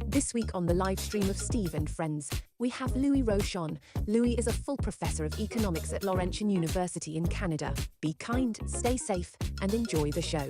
This week on the live stream of Steve and Friends, we have Louis Rochon. Louis is a full professor of economics at Laurentian University in Canada. Be kind, stay safe, and enjoy the show.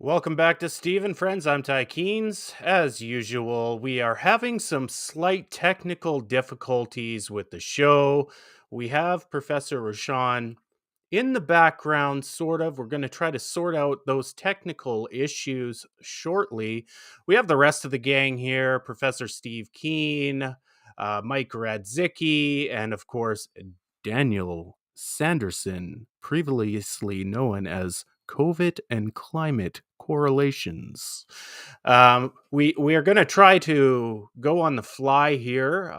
Welcome back to Steve and Friends. I'm Keane. As usual, we are having some slight technical difficulties with the show. We have Professor Rochon in the background, sort of. We're going to try to sort out those technical issues shortly. We have the rest of the gang here, Professor Steve Keane, Mike Radzicki, and of course, Daniel Sanderson, previously known as COVID and climate correlations. We are going to try to go on the fly here.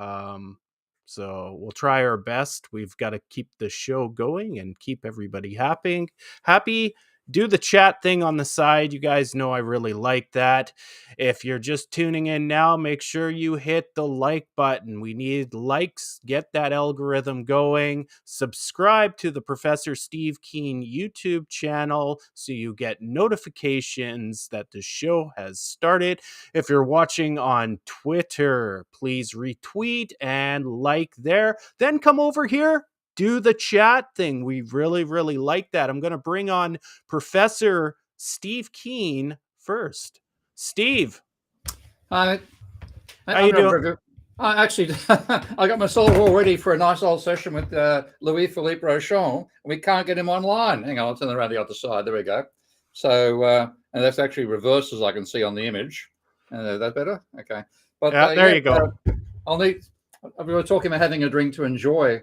So we'll try our best. We've got to keep the show going and keep everybody happy. Do the chat thing on the side. You guys know I really like that. If you're just tuning in now, make sure you hit the like button. We need likes. Get that algorithm going. Subscribe to the Professor Steve Keane YouTube channel so you get notifications that the show has started. If you're watching on Twitter, please retweet and like there. Then come over here. Do the chat thing. We really, really like that. I'm going to bring on Professor Steve Keane first. Steve. Hi. How you doing? Actually, I got myself all ready for a nice old session with Louis-Philippe Rochon. We can't get him online. Hang on, I'll turn around the other side. There we go. So, and that's actually reverses, I can see on the image. That better? Okay. But there you go. We were talking about having a drink to enjoy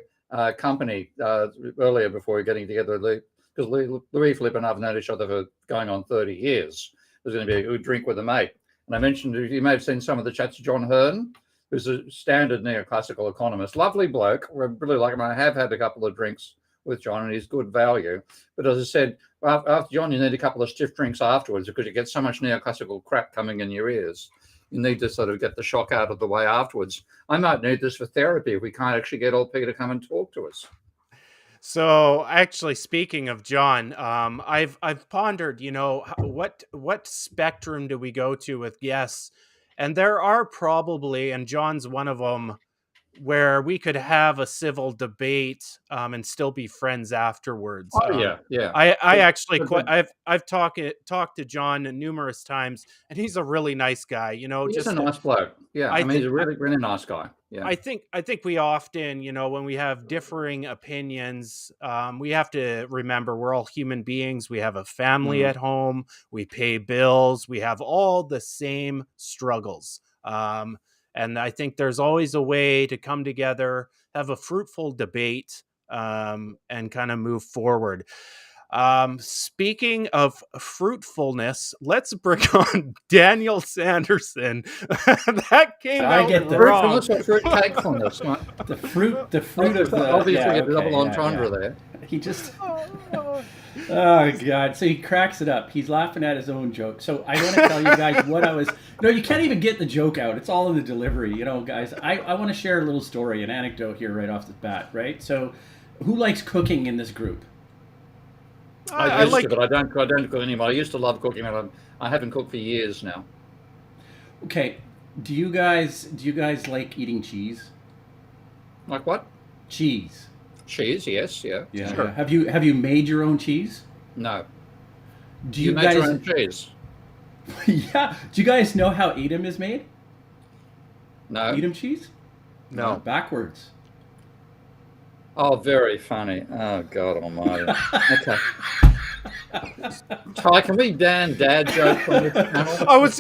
company earlier before we were getting together, because Louis-Philippe and I have known each other for going on 30 years. There's going to be a good drink with a mate. And I mentioned, you may have seen some of the chats, John Hearn, who's a standard neoclassical economist. Lovely bloke. We really like him. I have had a couple of drinks with John, and he's good value. But as I said, after John, you need a couple of stiff drinks afterwards because you get so much neoclassical crap coming in your ears. You need to sort of get the shock out of the way afterwards. I might need this for therapy if we can't actually get old Peter to come and talk to us. So, actually, speaking of John, I've pondered, what spectrum do we go to with guests? And there are probably, and John's one of them, where we could have a civil debate and still be friends afterwards. Yeah. I actually I've talked to John numerous times, and he's a really nice guy. He's a nice bloke. Yeah, I mean, he's a really, really nice guy. Yeah, I think we often, when we have differing opinions, we have to remember we're all human beings. We have a family at home. We pay bills. We have all the same struggles. And I think there's always a way to come together, have a fruitful debate, and kind of move forward. Speaking of fruitfulness, let's bring on Daniel Sanderson. That came out wrong. Fruitfulness. The fruit of the... Obviously, a double entendre there. He just... Oh, God. So he cracks it up. He's laughing at his own joke. So I want to tell you guys what I was... No, you can't even get the joke out. It's all in the delivery. Guys, I want to share a little story, an anecdote here right off the bat, right? So who likes cooking in this group? I used to, but I don't cook anymore. I used to love cooking, but I haven't cooked for years now. Okay. Do you guys like eating cheese? Like what? Cheese. Cheese, yes, yeah. Sure. Have you made your own cheese? No. Do you made guys... your own cheese? Yeah. Do you guys know how Edam is made? No. Edam cheese? No. Backwards. Oh, very funny. Oh, God almighty. Okay. Ty, can we dad jokes on this channel? I was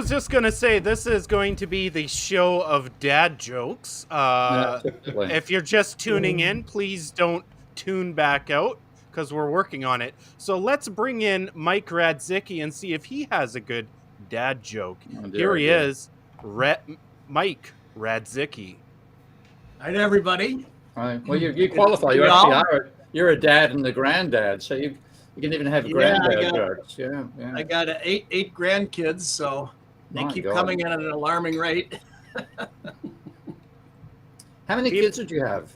just gonna say this is going to be the show of dad jokes. If you're just tuning in, please don't tune back out because we're working on it. So let's bring in Mike Radzicki and see if he has a good dad joke. Here he is, Mike Radzicki. Hi to everybody. Well, you qualify. You actually are. You're a dad and a granddad, so you can even have granddad jokes. Yeah. I got eight grandkids, so they keep coming in at an alarming rate. How many kids did you have?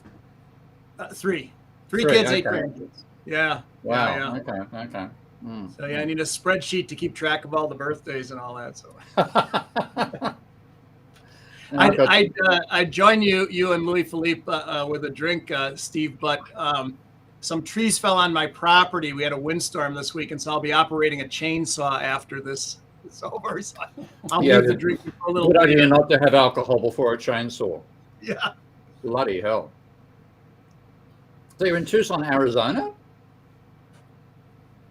Three kids, okay. 8 grandkids. Yeah. Wow. Yeah. Okay. So I need a spreadsheet to keep track of all the birthdays and all that. So I'd join you and Louis-Philippe with a drink, Steve, but some trees fell on my property. We had a windstorm this week, and so I'll be operating a chainsaw after this is over. So I'll leave the drink for a little bit. Good idea not to have alcohol before a chainsaw. Yeah. Bloody hell. So you're in Tucson, Arizona?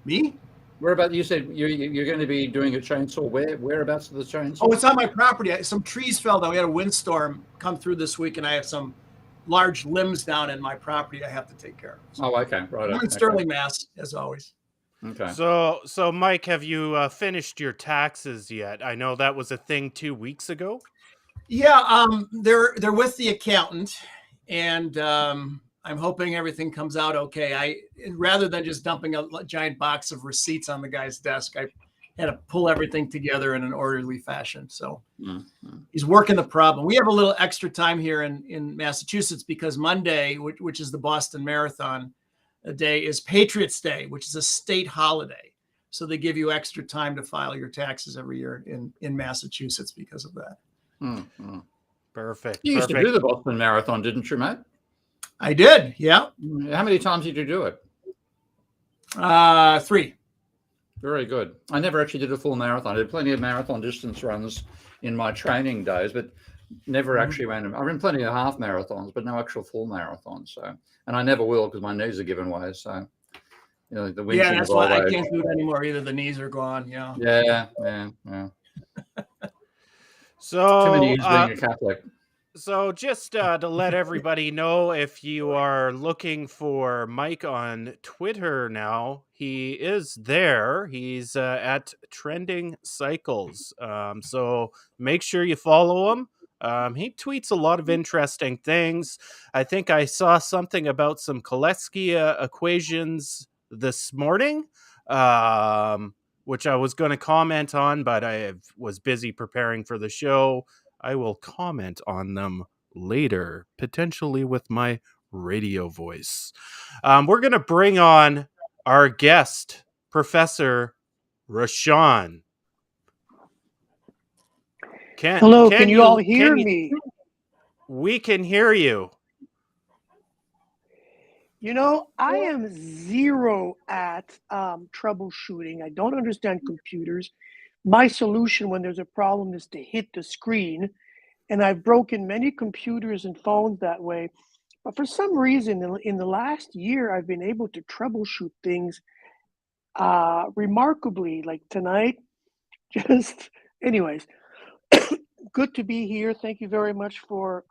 Me? Whereabouts? You said you're going to be doing a chainsaw. Whereabouts of the chainsaw? Oh, it's on my property. Some trees fell down. We had a windstorm come through this week, and I have some large limbs down in my property I have to take care of. So okay. Right. I'm in Sterling, Mass, as always. Okay. So Mike, have you finished your taxes yet? I know that was a thing 2 weeks ago. Yeah, they're with the accountant, and I'm hoping everything comes out okay. Rather than just dumping a giant box of receipts on the guy's desk, I had to pull everything together in an orderly fashion. So he's working the problem. We have a little extra time here in Massachusetts because Monday, which is the Boston Marathon day, is Patriots Day, which is a state holiday. So they give you extra time to file your taxes every year in Massachusetts because of that. Perfect. You used to do the Boston Marathon, didn't you, Matt? I did, yeah. How many times did you do it? 3. Very good. I never actually did a full marathon. I did plenty of marathon distance runs in my training days, but never actually ran them. I've run plenty of half marathons, but no actual full marathons. So, and I never will because my knees are giving way. So, the winching. Yeah, that's why I can't do it anymore either. The knees are gone. Yeah. Yeah. So too many years being a Catholic. So just to let everybody know, if you are looking for Mike on Twitter now, he is there. He's at Trending Cycles. So make sure you follow him. He tweets a lot of interesting things. I think I saw something about some Kolesky equations this morning, which I was going to comment on, but I was busy preparing for the show. I will comment on them later, potentially with my radio voice. We're going to bring on our guest, Professor Rochon. Hello, can you all hear me? We can hear you. I am zero at troubleshooting. I don't understand computers. My solution when there's a problem is to hit the screen. And I've broken many computers and phones that way. But for some reason, in the last year, I've been able to troubleshoot things remarkably, like tonight. Anyways, good to be here. Thank you very much for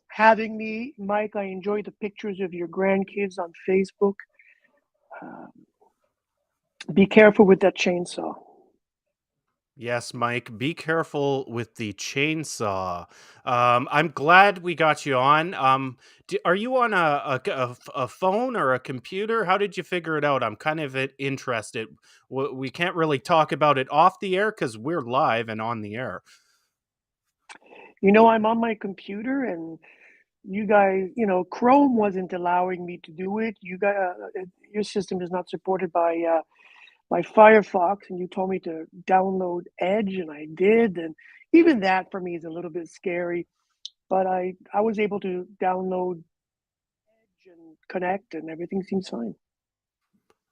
having me. Mike, I enjoy the pictures of your grandkids on Facebook. Be careful with that chainsaw. Yes, Mike, be careful with the chainsaw. I'm glad we got you on. Are you on a phone or a computer? How did you figure it out? I'm kind of interested. We can't really talk about it off the air because we're live and on the air. I'm on my computer, and you guys, Chrome wasn't allowing me to do it. You guys, your system is not supported by Firefox, and you told me to download Edge, and I did, and even that for me is a little bit scary, but I was able to download Edge and connect, and everything seems fine.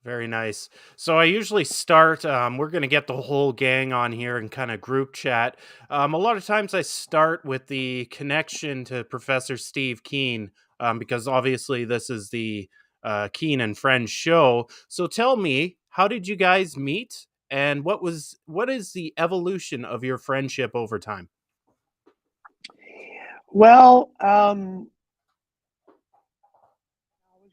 Very nice. So I usually start, we're going to get the whole gang on here and kind of group chat. A lot of times I start with the connection to Professor Steve Keane, because obviously this is the Keane and Friends show. So tell me, how did you guys meet, and what is the evolution of your friendship over time? Well, I was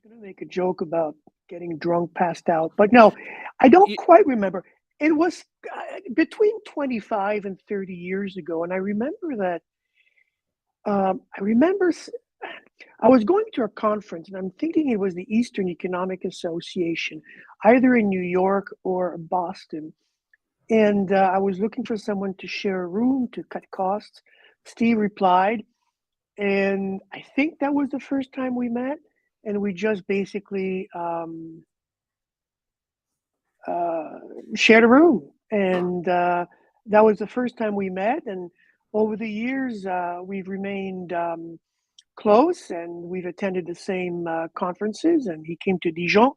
going going to make a joke about getting drunk, passed out, but no, I don't quite remember. It was between 25 and 30 years ago, and I remember that. I was going to a conference, and I'm thinking it was the Eastern Economic Association, either in New York or Boston. And I was looking for someone to share a room to cut costs. Steve replied, and I think that was the first time we met. And we just basically shared a room. And that was the first time we met. And over the years, we've remained close, and we've attended the same conferences. And he came to Dijon,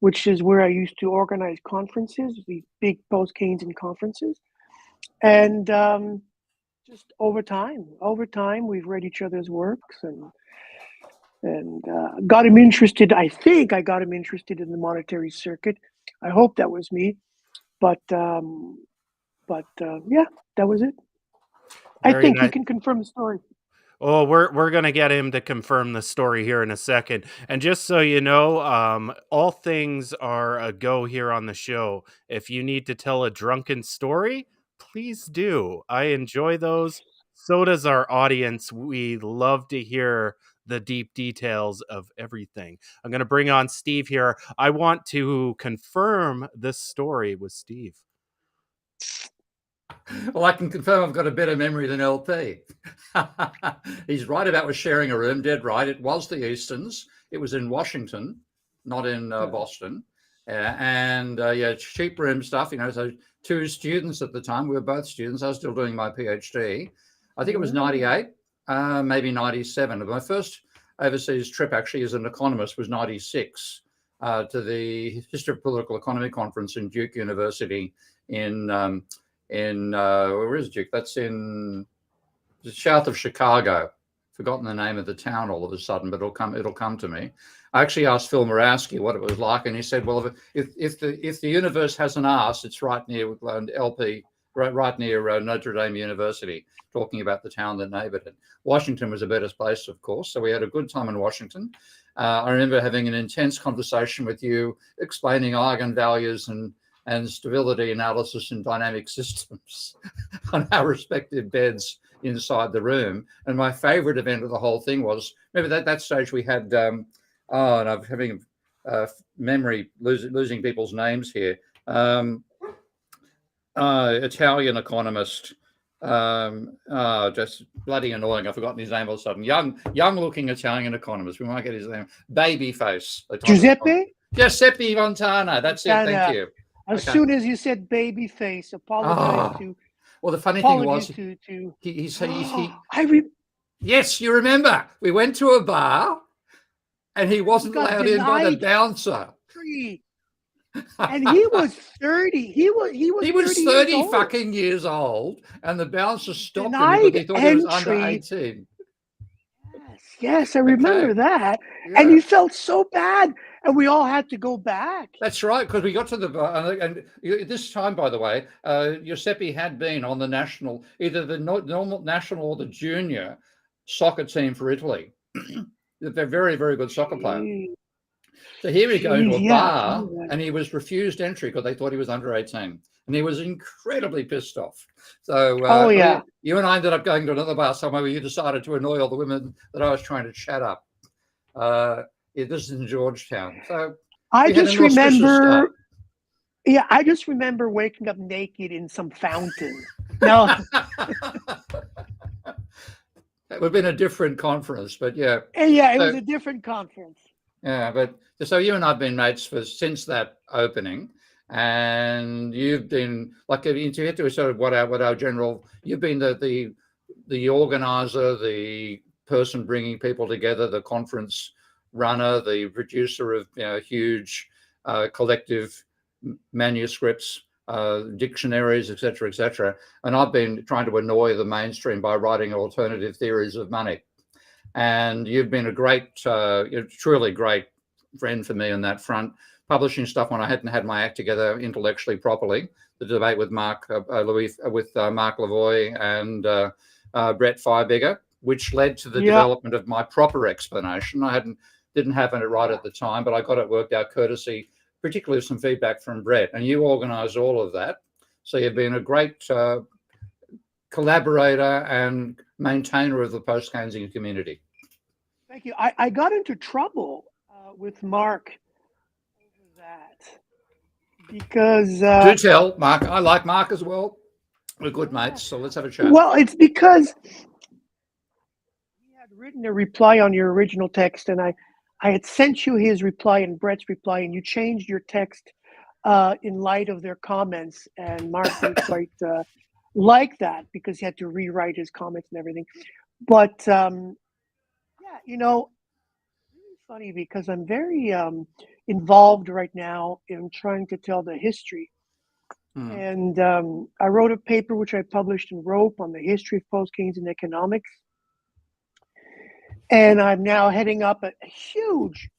which is where I used to organize conferences, these big post-Keynesian conferences. And just over time, we've read each other's works and got him interested. I think I got him interested in the monetary circuit. I hope that was me, but yeah, that was it. I think you can confirm the story. Oh, we're gonna get him to confirm the story here in a second. And just so you know, all things are a go here on the show. If you need to tell a drunken story, please do. I enjoy those. So does our audience. We love to hear the deep details of everything. I'm gonna bring on Steve here. I want to confirm this story with Steve. Well, I can confirm I've got a better memory than LP. He's right about was sharing a room, dead right. It was the Eastons. It was in Washington, not in Boston. Yeah, cheap room stuff, so 2 students at the time. We were both students. I was still doing my PhD. I think it was 98, maybe 97. My first overseas trip actually as an economist was 96 to the History of Political Economy conference in Duke University in where is Duke? That's in the south of Chicago. Forgotten the name of the town all of a sudden, but it'll come to me. I actually asked Phil Murawski what it was like, and he said, "Well, if the universe has an arse, it's right near LP, right near Notre Dame University." Talking about the town that neighbored it. Washington was a better place, of course, so we had a good time in Washington. I remember having an intense conversation with you, explaining eigenvalues and stability analysis in dynamic systems on our respective beds inside the room. And my favorite event of the whole thing was, remember that stage we had, and I'm having memory, losing people's names here. Italian economist, just bloody annoying. I've forgotten his name all of a sudden. Young looking Italian economist. We might get his name. Babyface. Giuseppe Montana. That's it. Thank you. As soon as you said baby face, apologize to. Well, the funny thing was, yes, you remember. We went to a bar, and he wasn't allowed in by the bouncer. And he was 30. He was 30 fucking years old, and the bouncer stopped him because he thought he was under 18. Yes, I remember that. Yeah. And he felt so bad, and we all had to go back. That's right, because we got to the bar, and this time, by the way, Giuseppe had been on the national, either the normal national or the junior soccer team for Italy. They're very, very good soccer player. So here we go into a bar, and he was refused entry because they thought he was under 18. And he was incredibly pissed off. So you and I ended up going to another bar somewhere where you decided to annoy all the women that I was trying to chat up. This is in Georgetown. So I just remember waking up naked in some fountain. No. That would have been a different conference, but yeah. Yeah, it was a different conference. Yeah, but so you and I have been mates since that opening. And you've been like into sort of what our general. You've been the organizer, the person bringing people together, the conference runner, the producer of huge collective manuscripts, dictionaries, etc., etc. And I've been trying to annoy the mainstream by writing alternative theories of money. And you've been a great, truly great friend for me on that front. Publishing stuff when I hadn't had my act together intellectually properly. The debate with Mark Lavoie and Brett Feiberger, which led to the development of my proper explanation. I hadn't didn't have it right at the time, but I got it worked out courtesy, particularly some feedback from Brett, and you organised all of that. So you've been a great collaborator and maintainer of the post-Keynesian community. Thank you. I got into trouble with Mark over that because Do tell, Mark. I like Mark as well. We're good mates, so let's have a chat. well, it's because he had written a reply on your original text, and I had sent you his reply and Brett's reply, and you changed your text in light of their comments, and Mark didn't quite like that because he had to rewrite his comments and everything. But yeah, you know, really funny because I'm very involved right now in trying to tell the history. And I wrote a paper which I published in Rope on the history of post-Keynesian economics. And I'm now heading up a huge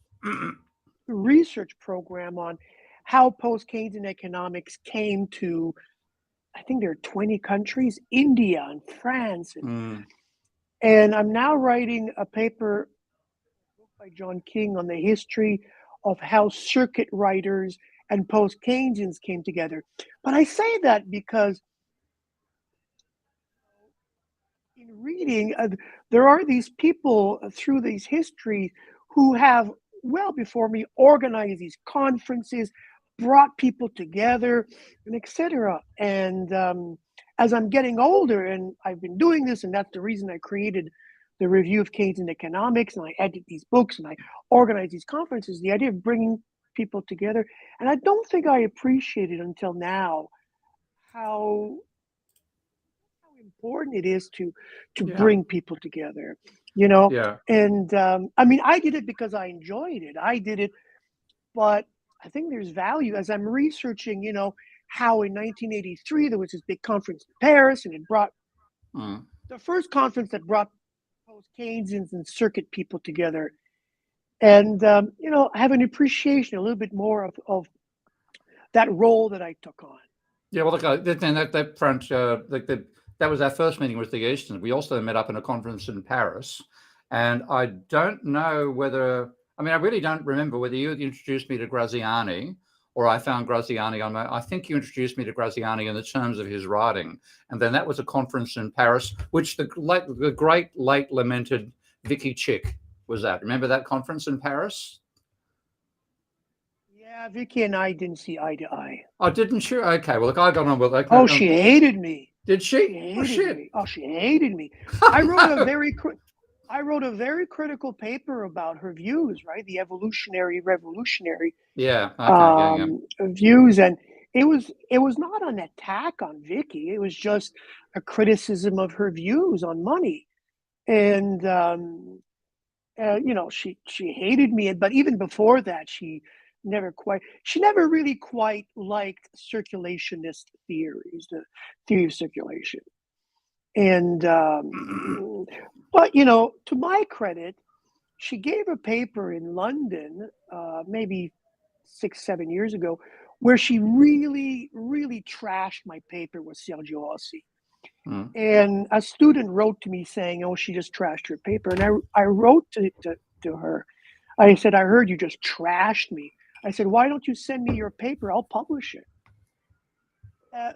research program on how post-Keynesian economics came to, I think there are 20 countries, India and France. And I'm now writing a paper by John King on the history of how circuit writers and post-Keynesians came together. But I say that because in reading, there are these people through these histories who have, well before me, organized these conferences, brought people together, and etc. And as I'm getting older, and I've been doing this, and that's the reason I created the Review of Keynesian Economics, and I edit these books, and I organize these conferences, the idea of bringing people together. And I don't think I appreciated until now how important it is to bring people together, you know? Yeah. And I mean, I did it because I enjoyed it. I did it, but I think there's value as I'm researching, you know, how in 1983 there was this big conference in Paris, and it brought the first conference that brought post-Keynesians and circuit people together. And, you know, I have an appreciation a little bit more of that role that I took on. Yeah, well, look, that front, that was our first meeting with the Eastern. We also met up in a conference in Paris. And I don't know whether, I mean, I really don't remember whether you introduced me to Graziani or I found Graziani on I think you introduced me to Graziani in the terms of his writing. And then that was a conference in Paris, which the great late lamented Vicky Chick was at. Remember that conference in Paris? Yeah, Vicky and I didn't see eye to eye. Oh, didn't you? Okay, well, look, I got on with that. Oh, she hated me. Did she? She hated Oh, shit. me. Oh, she hated me. I wrote a very critical paper about her views, right? The evolutionary, revolutionary views, and it was not an attack on Vicky. It was just a criticism of her views on money, and you know, she hated me. But even before that, she never really quite liked circulationist theories, the theory of circulation. And but you know, to my credit, she gave a paper in London maybe 6-7 years ago where she really trashed my paper with Sergio Ossi. And a student wrote to me saying, oh, she just trashed her paper. And I wrote to her. I said, I heard you just trashed me. I said, why don't you send me your paper? I'll publish it.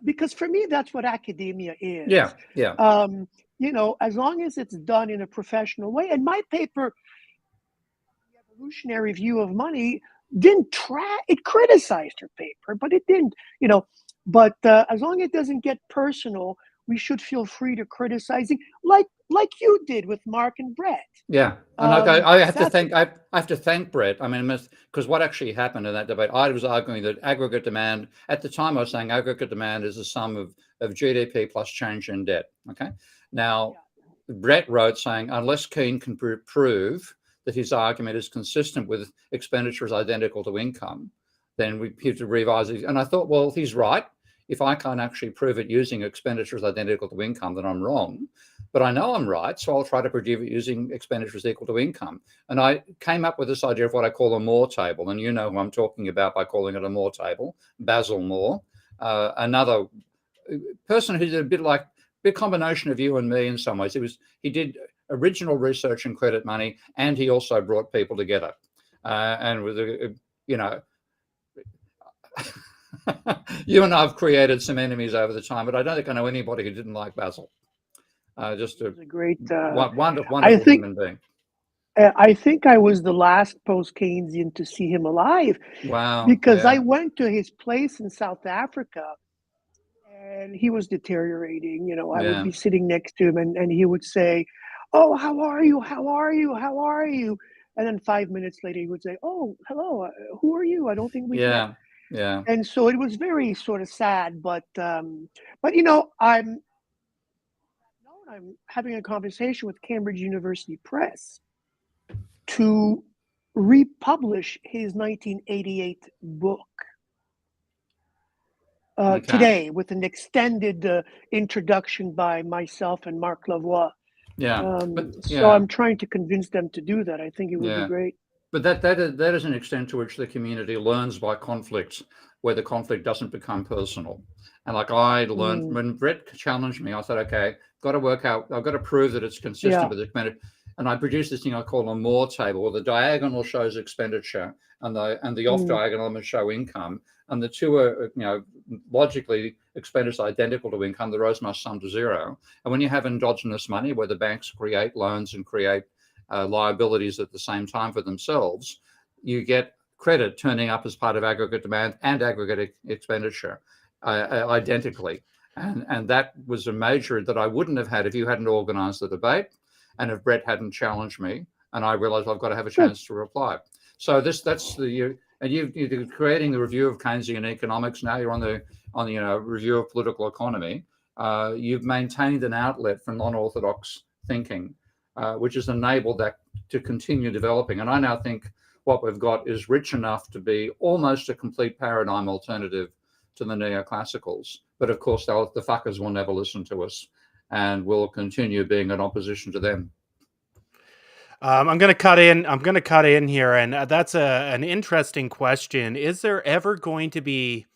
Because for me, that's what academia is. Yeah. You know, as long as it's done in a professional way. And my paper, The Evolutionary View of Money, it criticized her paper, but it didn't, you know. But as long as it doesn't get personal, we should feel free to criticizing, like you did with Mark and Brett. Yeah, and I have to thank Brett. I mean, because what actually happened in that debate, I was arguing that aggregate demand at the time. I was saying aggregate demand is the sum of GDP plus change in debt. Okay, now Brett wrote saying unless Keane can prove that his argument is consistent with expenditures identical to income, then we have to revise it. And I thought, well, he's right. If I can't actually prove it using expenditures identical to income, then I'm wrong. But I know I'm right, so I'll try to prove it using expenditures equal to income. And I came up with this idea of what I call a Moore table. And you know who I'm talking about by calling it a Moore table, Basil Moore, another person who's a bit combination of you and me in some ways. He did original research in credit money, and he also brought people together. and with you know, you and I've created some enemies over the time, but I don't think I know anybody who didn't like Basil. Just a great, wonderful think, human being. I think I was the last post-Keynesian to see him alive. Wow. Because yeah. I went to his place in South Africa and he was deteriorating. I would be sitting next to him and he would say, "Oh, how are you? How are you? How are you?" And then 5 minutes later, he would say, "Oh, hello. Who are you? I don't think we've met." Yeah. And so it was very sort of sad, but I'm having a conversation with Cambridge University Press to republish his 1988 book today with an extended introduction by myself and Marc Lavoie. So I'm trying to convince them to do that. I think it would be great. But that is an extent to which the community learns by conflict, where the conflict doesn't become personal. And like I learned when Brett challenged me, I said, okay, got to work out, I've got to prove that it's consistent with the and I produced this thing I call a Moore table, where the diagonal shows expenditure and the off diagonal elements show income, and the two are logically expenditure identical to income. The rows must sum to zero. And when you have endogenous money, where the banks create loans and create liabilities at the same time for themselves, you get credit turning up as part of aggregate demand and aggregate expenditure identically. And that was a major that I wouldn't have had if you hadn't organized the debate and if Brett hadn't challenged me, and I realized I've got to have a chance to reply. So you're creating the review of Keynesian economics. Now you're on the review of political economy. You've maintained an outlet for non-orthodox thinking, which has enabled that to continue developing. And I now think what we've got is rich enough to be almost a complete paradigm alternative to the neoclassicals. But of course, the fuckers will never listen to us, and we'll continue being in opposition to them. I'm going to cut in here, and that's an interesting question. Is there ever going to be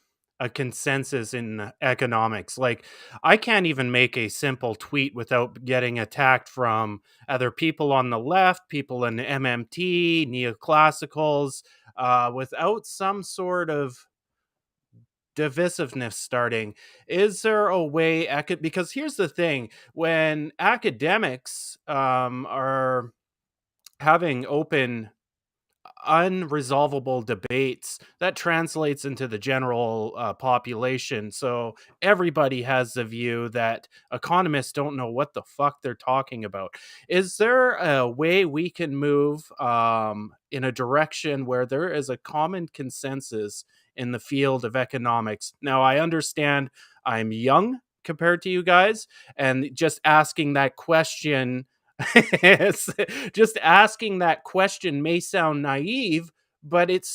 a consensus in economics? Like, I can't even make a simple tweet without getting attacked from other people on the left, people in MMT, neoclassicals, without some sort of divisiveness starting. Is there a way because here's the thing, when academics are having open unresolvable debates, that translates into the general population. So everybody has the view that economists don't know what the fuck they're talking about. Is there a way we can move in a direction where there is a common consensus in the field of economics? Now, I understand I'm young compared to you guys, and just asking that question just asking that question may sound naive, but it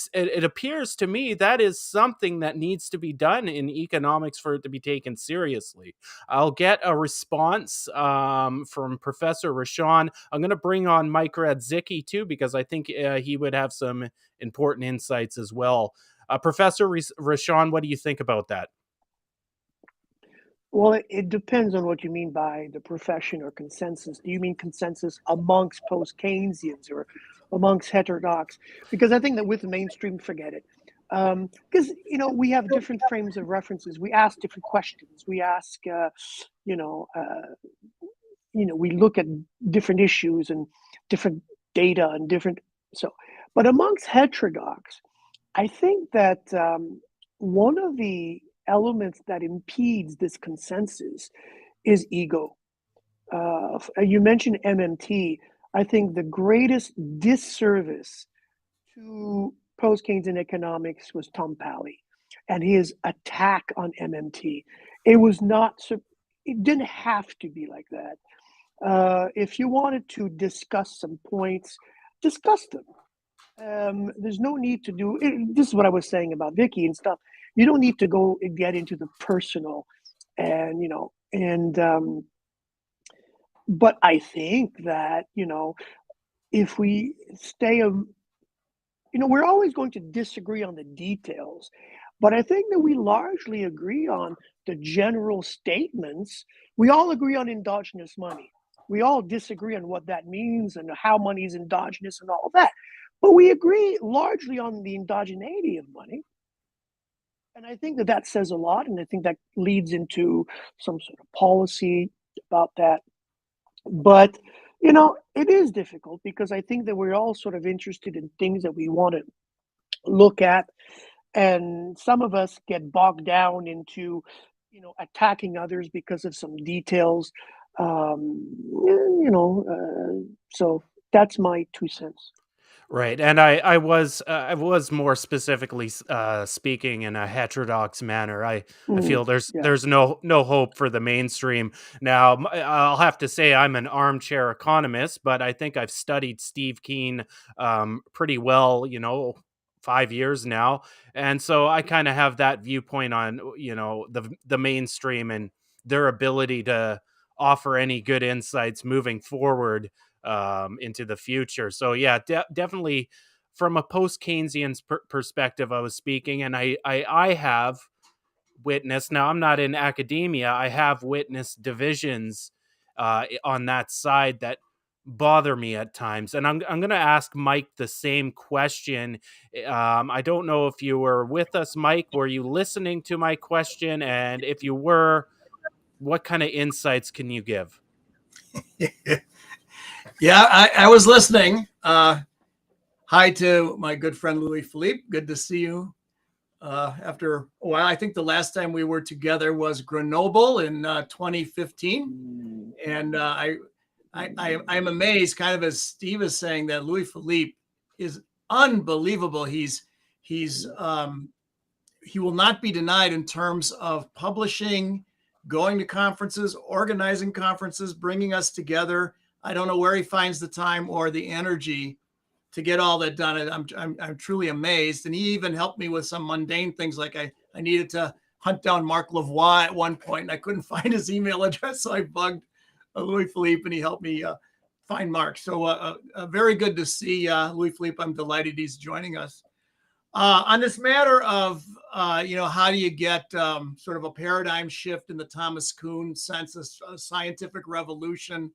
appears to me that is something that needs to be done in economics for it to be taken seriously. I'll get a response from Professor Rochon. I'm going to bring on Mike Radzicki too, because I think he would have some important insights as well. Professor Rochon, what do you think about that? Well, it depends on what you mean by the profession or consensus. Do you mean consensus amongst post-Keynesians or amongst heterodox? Because I think that with the mainstream, forget it. Because, we have different frames of references. We ask different questions. We ask, we look at different issues and different data and but amongst heterodox, I think that one of the elements that impedes this consensus is ego. You mentioned MMT. I think the greatest disservice to post-Keynesian economics was Tom Pally and his attack on MMT. It didn't have to be like that. If you wanted to discuss some points, discuss them. There's no need to do it. This is what I was saying about Vicky and stuff. You don't need to go and get into the personal, but I think that, if we stay, we're always going to disagree on the details, but I think that we largely agree on the general statements. We all agree on endogenous money. We all disagree on what that means and how money is endogenous and all that. But we agree largely on the endogeneity of money. And I think that says a lot, and I think that leads into some sort of policy about that. But, it is difficult because I think that we're all sort of interested in things that we want to look at. And some of us get bogged down into, attacking others because of some details. So that's my 2 cents. Right, and I was more specifically speaking in a heterodox manner. I feel there's Yeah. there's no hope for the mainstream now. I'll have to say I'm an armchair economist, but I think I've studied Steve Keane pretty well. 5 years now, and so I kind of have that viewpoint on the mainstream and their ability to offer any good insights moving forward into the future. So yeah, definitely from a post-Keynesian perspective, I was speaking, and I have witnessed. Now I'm not in academia. I have witnessed divisions on that side that bother me at times, and I'm going to ask Mike the same question. I don't know if you were with us, Mike. Were you listening to my question? And if you were, what kind of insights can you give? Yeah, I was listening. Hi to my good friend Louis-Philippe. Good to see you. After a while, I think the last time we were together was Grenoble in 2015, and I'm amazed, kind of as Steve is saying, that Louis-Philippe is unbelievable. He will not be denied in terms of publishing, going to conferences, organizing conferences, bringing us together. I don't know where he finds the time or the energy to get all that done. I'm truly amazed. And he even helped me with some mundane things, like I needed to hunt down Marc Lavoie at one point, and I couldn't find his email address, so I bugged Louis-Philippe, and he helped me find Marc. So very good to see Louis-Philippe. I'm delighted he's joining us. On this matter of, how do you get sort of a paradigm shift in the Thomas Kuhn sense of scientific revolution,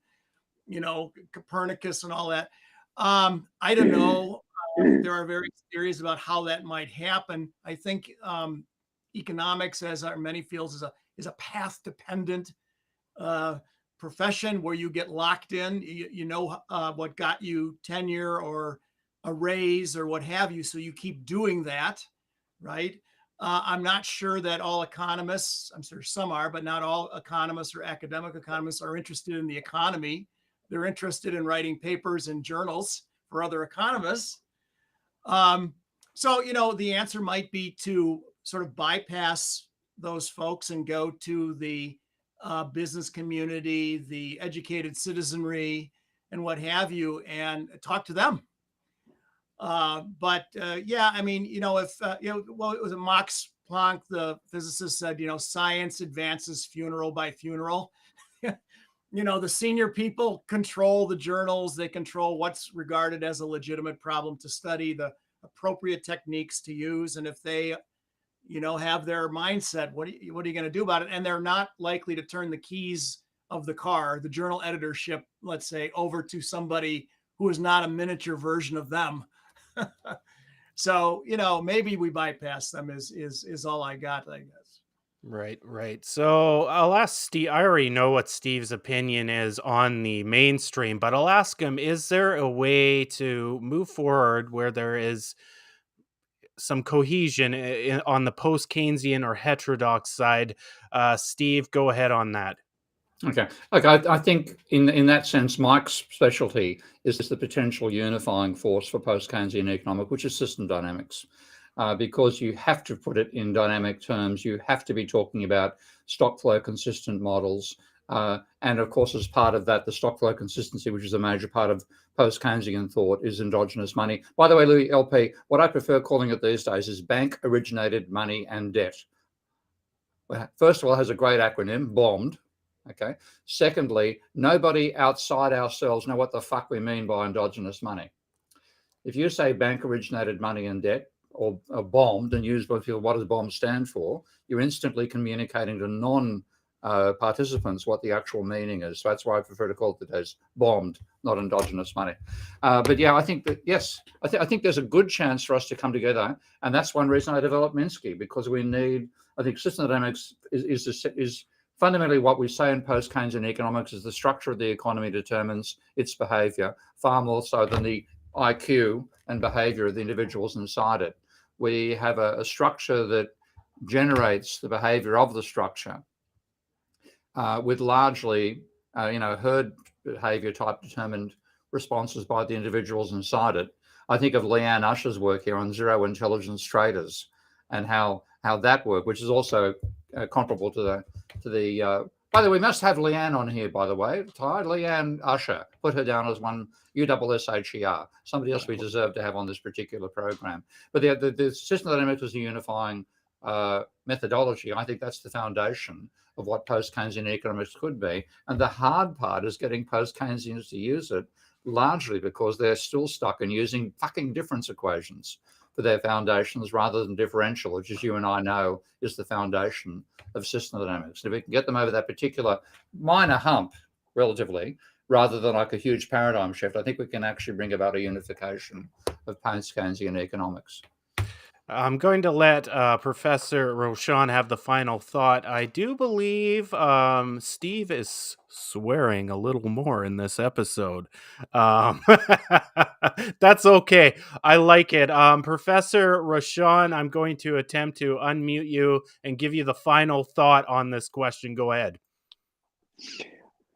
Copernicus and all that. I don't know. There are various theories about how that might happen. I think economics, as are many fields, is a path-dependent profession where you get locked in. What got you tenure or a raise or what have you, so you keep doing that, right? I'm not sure that all economists, I'm sure some are, but not all economists or academic economists are interested in the economy. They're interested in writing papers and journals for other economists. So, the answer might be to sort of bypass those folks and go to the business community, the educated citizenry, and what have you, and talk to them. But if it was Max Planck, the physicist, said, science advances funeral by funeral. The senior people control the journals. They control what's regarded as a legitimate problem to study, the appropriate techniques to use. And if they, have their mindset, what are you going to do about it? And they're not likely to turn the keys of the car, the journal editorship, let's say, over to somebody who is not a miniature version of them. So, maybe we bypass them is all I got, I guess. Right. So I'll ask Steve. I already know what Steve's opinion is on the mainstream, but I'll ask him, is there a way to move forward where there is some cohesion on the post-Keynesian or heterodox side? Steve, go ahead on that. Okay. Look, I think in that sense, Mike's specialty is the potential unifying force for post-Keynesian economic, which is system dynamics. Because you have to put it in dynamic terms. You have to be talking about stock flow consistent models. And of course, as part of that, the stock flow consistency, which is a major part of post-Keynesian thought, is endogenous money. By the way, Louis, LP, what I prefer calling it these days is bank originated money and debt. First of all, it has a great acronym, BOMBed. Okay. Secondly, nobody outside ourselves know what the fuck we mean by endogenous money. If you say bank originated money and debt, or bombed, and use what does BOMB stand for, you're instantly communicating to participants what the actual meaning is. So that's why I prefer to call it as bombed, not endogenous money. But yeah, I think that, yes, I think there's a good chance for us to come together. And that's one reason I developed Minsky, because we need, I think system dynamics is fundamentally what we say in post-Keynesian economics is the structure of the economy determines its behavior far more so than the IQ and behavior of the individuals inside it. We have a structure that generates the behavior of the structure with largely, herd behavior type determined responses by the individuals inside it. I think of Leanne Usher's work here on zero intelligence traders and how that worked, which is also comparable to the. By the way, we must have Leanne on here. By the way, Ty, Leanne Usher, put her down as one USSHER. Somebody else we deserve to have on this particular program. But the system dynamics is a unifying methodology. I think that's the foundation of what post-Keynesian economics could be. And the hard part is getting post-Keynesians to use it, largely because they're still stuck in using fucking difference equations for their foundations rather than differential, which, as you and I know, is the foundation of system dynamics. And if we can get them over that particular minor hump, relatively, rather than like a huge paradigm shift, I think we can actually bring about a unification of post-Keynesian economics. I'm going to let Professor Rochon have the final thought. I do believe Steve is swearing a little more in this episode. That's okay. I like it. Professor Rochon, I'm going to attempt to unmute you and give you the final thought on this question. Go ahead.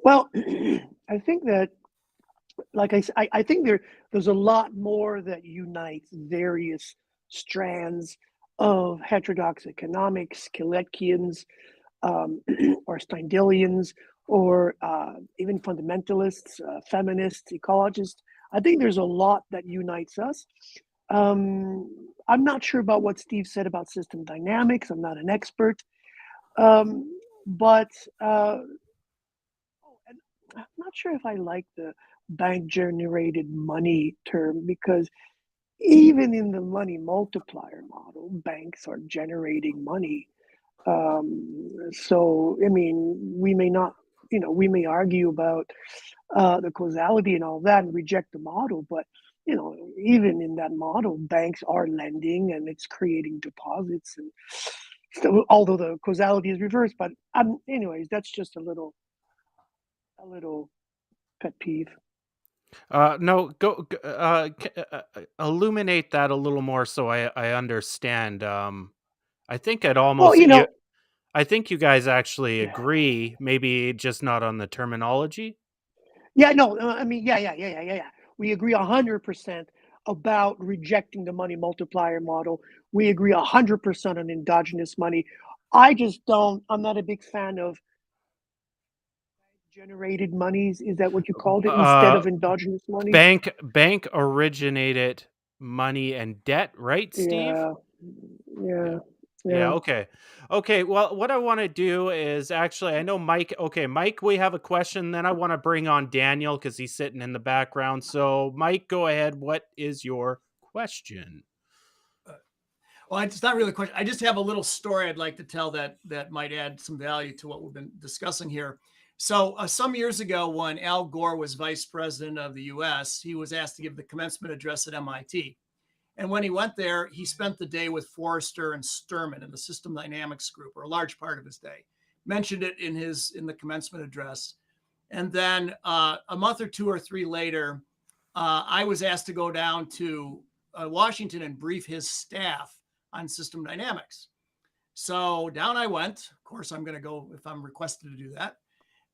Well, I think that, like I think there's a lot more that unites various strands of heterodox economics, Kalekians, or Steindelians, or even fundamentalists, feminists, ecologists. I think there's a lot that unites us. I'm not sure about what Steve said about system dynamics. I'm not an expert. But and I'm not sure if I like the bank generated money term, because even in the money multiplier model, banks are generating money. So, I mean, we may not, we may argue about the causality and all that and reject the model, but, even in that model, banks are lending and it's creating deposits. And so, although the causality is reversed, but anyways, that's just a little pet peeve. No, go illuminate that a little more so I understand. I think it almost. Well, I think you guys actually agree, maybe just not on the terminology. yeah, no, I mean, yeah. We agree 100% about rejecting the money multiplier model. We agree 100% on endogenous money. I'm not a big fan of generated monies. Is that what you called it, instead of endogenous money? Bank originated money and debt, right, Steve? Yeah. Yeah, okay. Well, what I want to do is actually, I know Mike. Okay, Mike, we have a question. Then I want to bring on Daniel because he's sitting in the background. So, Mike, go ahead. What is your question? Well, it's not really a question. I just have a little story I'd like to tell that might add some value to what we've been discussing here. So some years ago, when Al Gore was vice president of the U.S., he was asked to give the commencement address at MIT. And when he went there, he spent the day with Forrester and Sturman in the system dynamics group, or a large part of his day. Mentioned it in the commencement address. And then a month or two or three later, I was asked to go down to Washington and brief his staff on system dynamics. So down I went. Of course, I'm going to go if I'm requested to do that.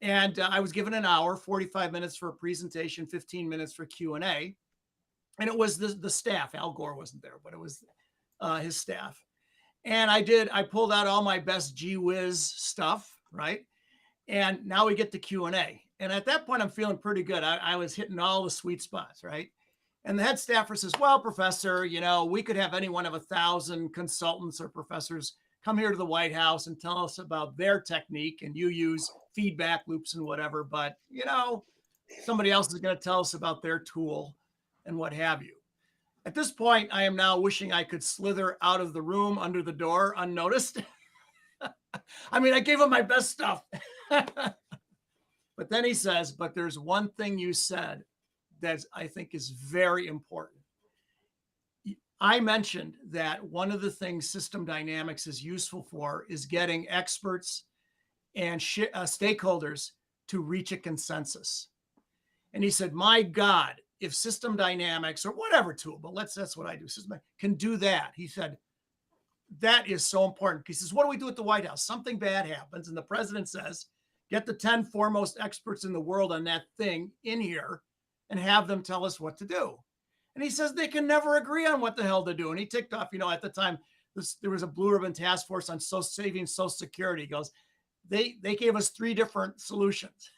And I was given an hour, 45 minutes for a presentation, 15 minutes for Q&A. And it was the staff. Al Gore wasn't there, but it was his staff. And I pulled out all my best gee whiz stuff, right? And now we get to Q&A. And at that point, I'm feeling pretty good. I was hitting all the sweet spots, right? And the head staffer says, well, professor, we could have any one of 1,000 consultants or professors come here to the White House and tell us about their technique, and you use feedback loops and whatever. But, somebody else is going to tell us about their tool and what have you. At this point, I am now wishing I could slither out of the room under the door unnoticed. I mean, I gave him my best stuff. But then he says, but there's one thing you said that I think is very important. I mentioned that one of the things system dynamics is useful for is getting experts and stakeholders to reach a consensus. And he said, my God, if system dynamics or whatever tool, but that's what I do, can do that. He said, that is so important. He says, what do we do at the White House? Something bad happens. And the president says, get the 10 foremost experts in the world on that thing in here and have them tell us what to do. And he says they can never agree on what the hell to do. And he ticked off, at the time, there was a blue ribbon task force on saving Social Security. He goes, they gave us 3 different solutions.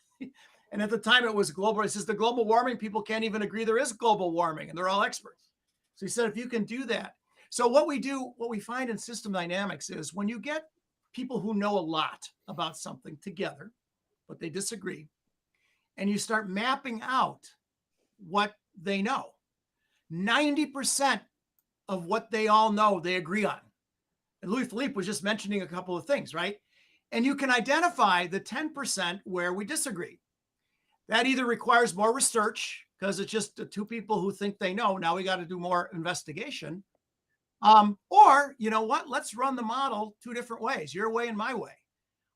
And at the time it was global. He says the global warming people can't even agree there is global warming, and they're all experts. So he said, if you can do that. So what we find in system dynamics is when you get people who know a lot about something together, but they disagree, and you start mapping out what they know, 90% of what they all know, they agree on. And Louis-Philippe was just mentioning a couple of things, right? And you can identify the 10% where we disagree. That either requires more research because it's just 2 people who think they know. Now we got to do more investigation. Or, you know what? Let's run the model 2 different ways, your way and my way.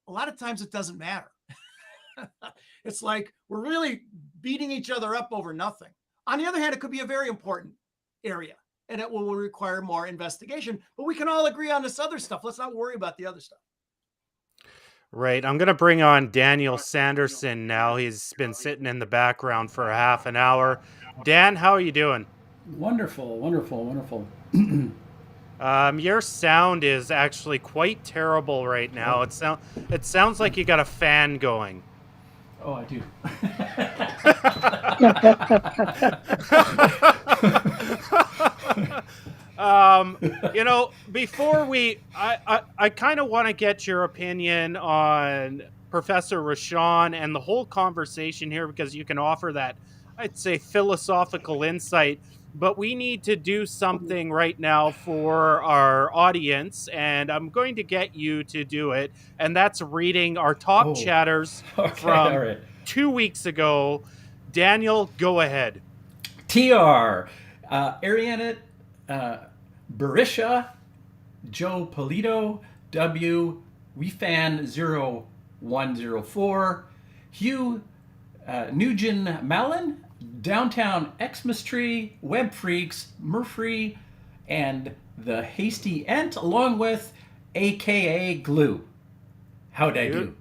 A lot of times it doesn't matter. It's like we're really beating each other up over nothing. On the other hand, it could be a very important area and it will require more investigation, but we can all agree on this other stuff. Let's not worry about the other stuff. Right. I'm going to bring on Daniel Sanderson now. He's been sitting in the background for a half an hour. Dan, how are you doing? Wonderful, wonderful, wonderful. Your sound is actually quite terrible right now. It sounds like you got a fan going. Oh, I do. Before I kind of want to get your opinion on Professor Rochon and the whole conversation here, because you can offer that, I'd say, philosophical insight. But we need to do something right now for our audience, and I'm going to get you to do it. And that's reading our top chatters from 2 weeks ago. Daniel, go ahead. TR, Ariana, Barisha, Joe Polito, W, WeFan0104, Hugh, Nugent Malin, Downtown Xmas Tree, Web Freaks, Murphy, and the Hasty Ent, along with AKA Glue. How'd I do?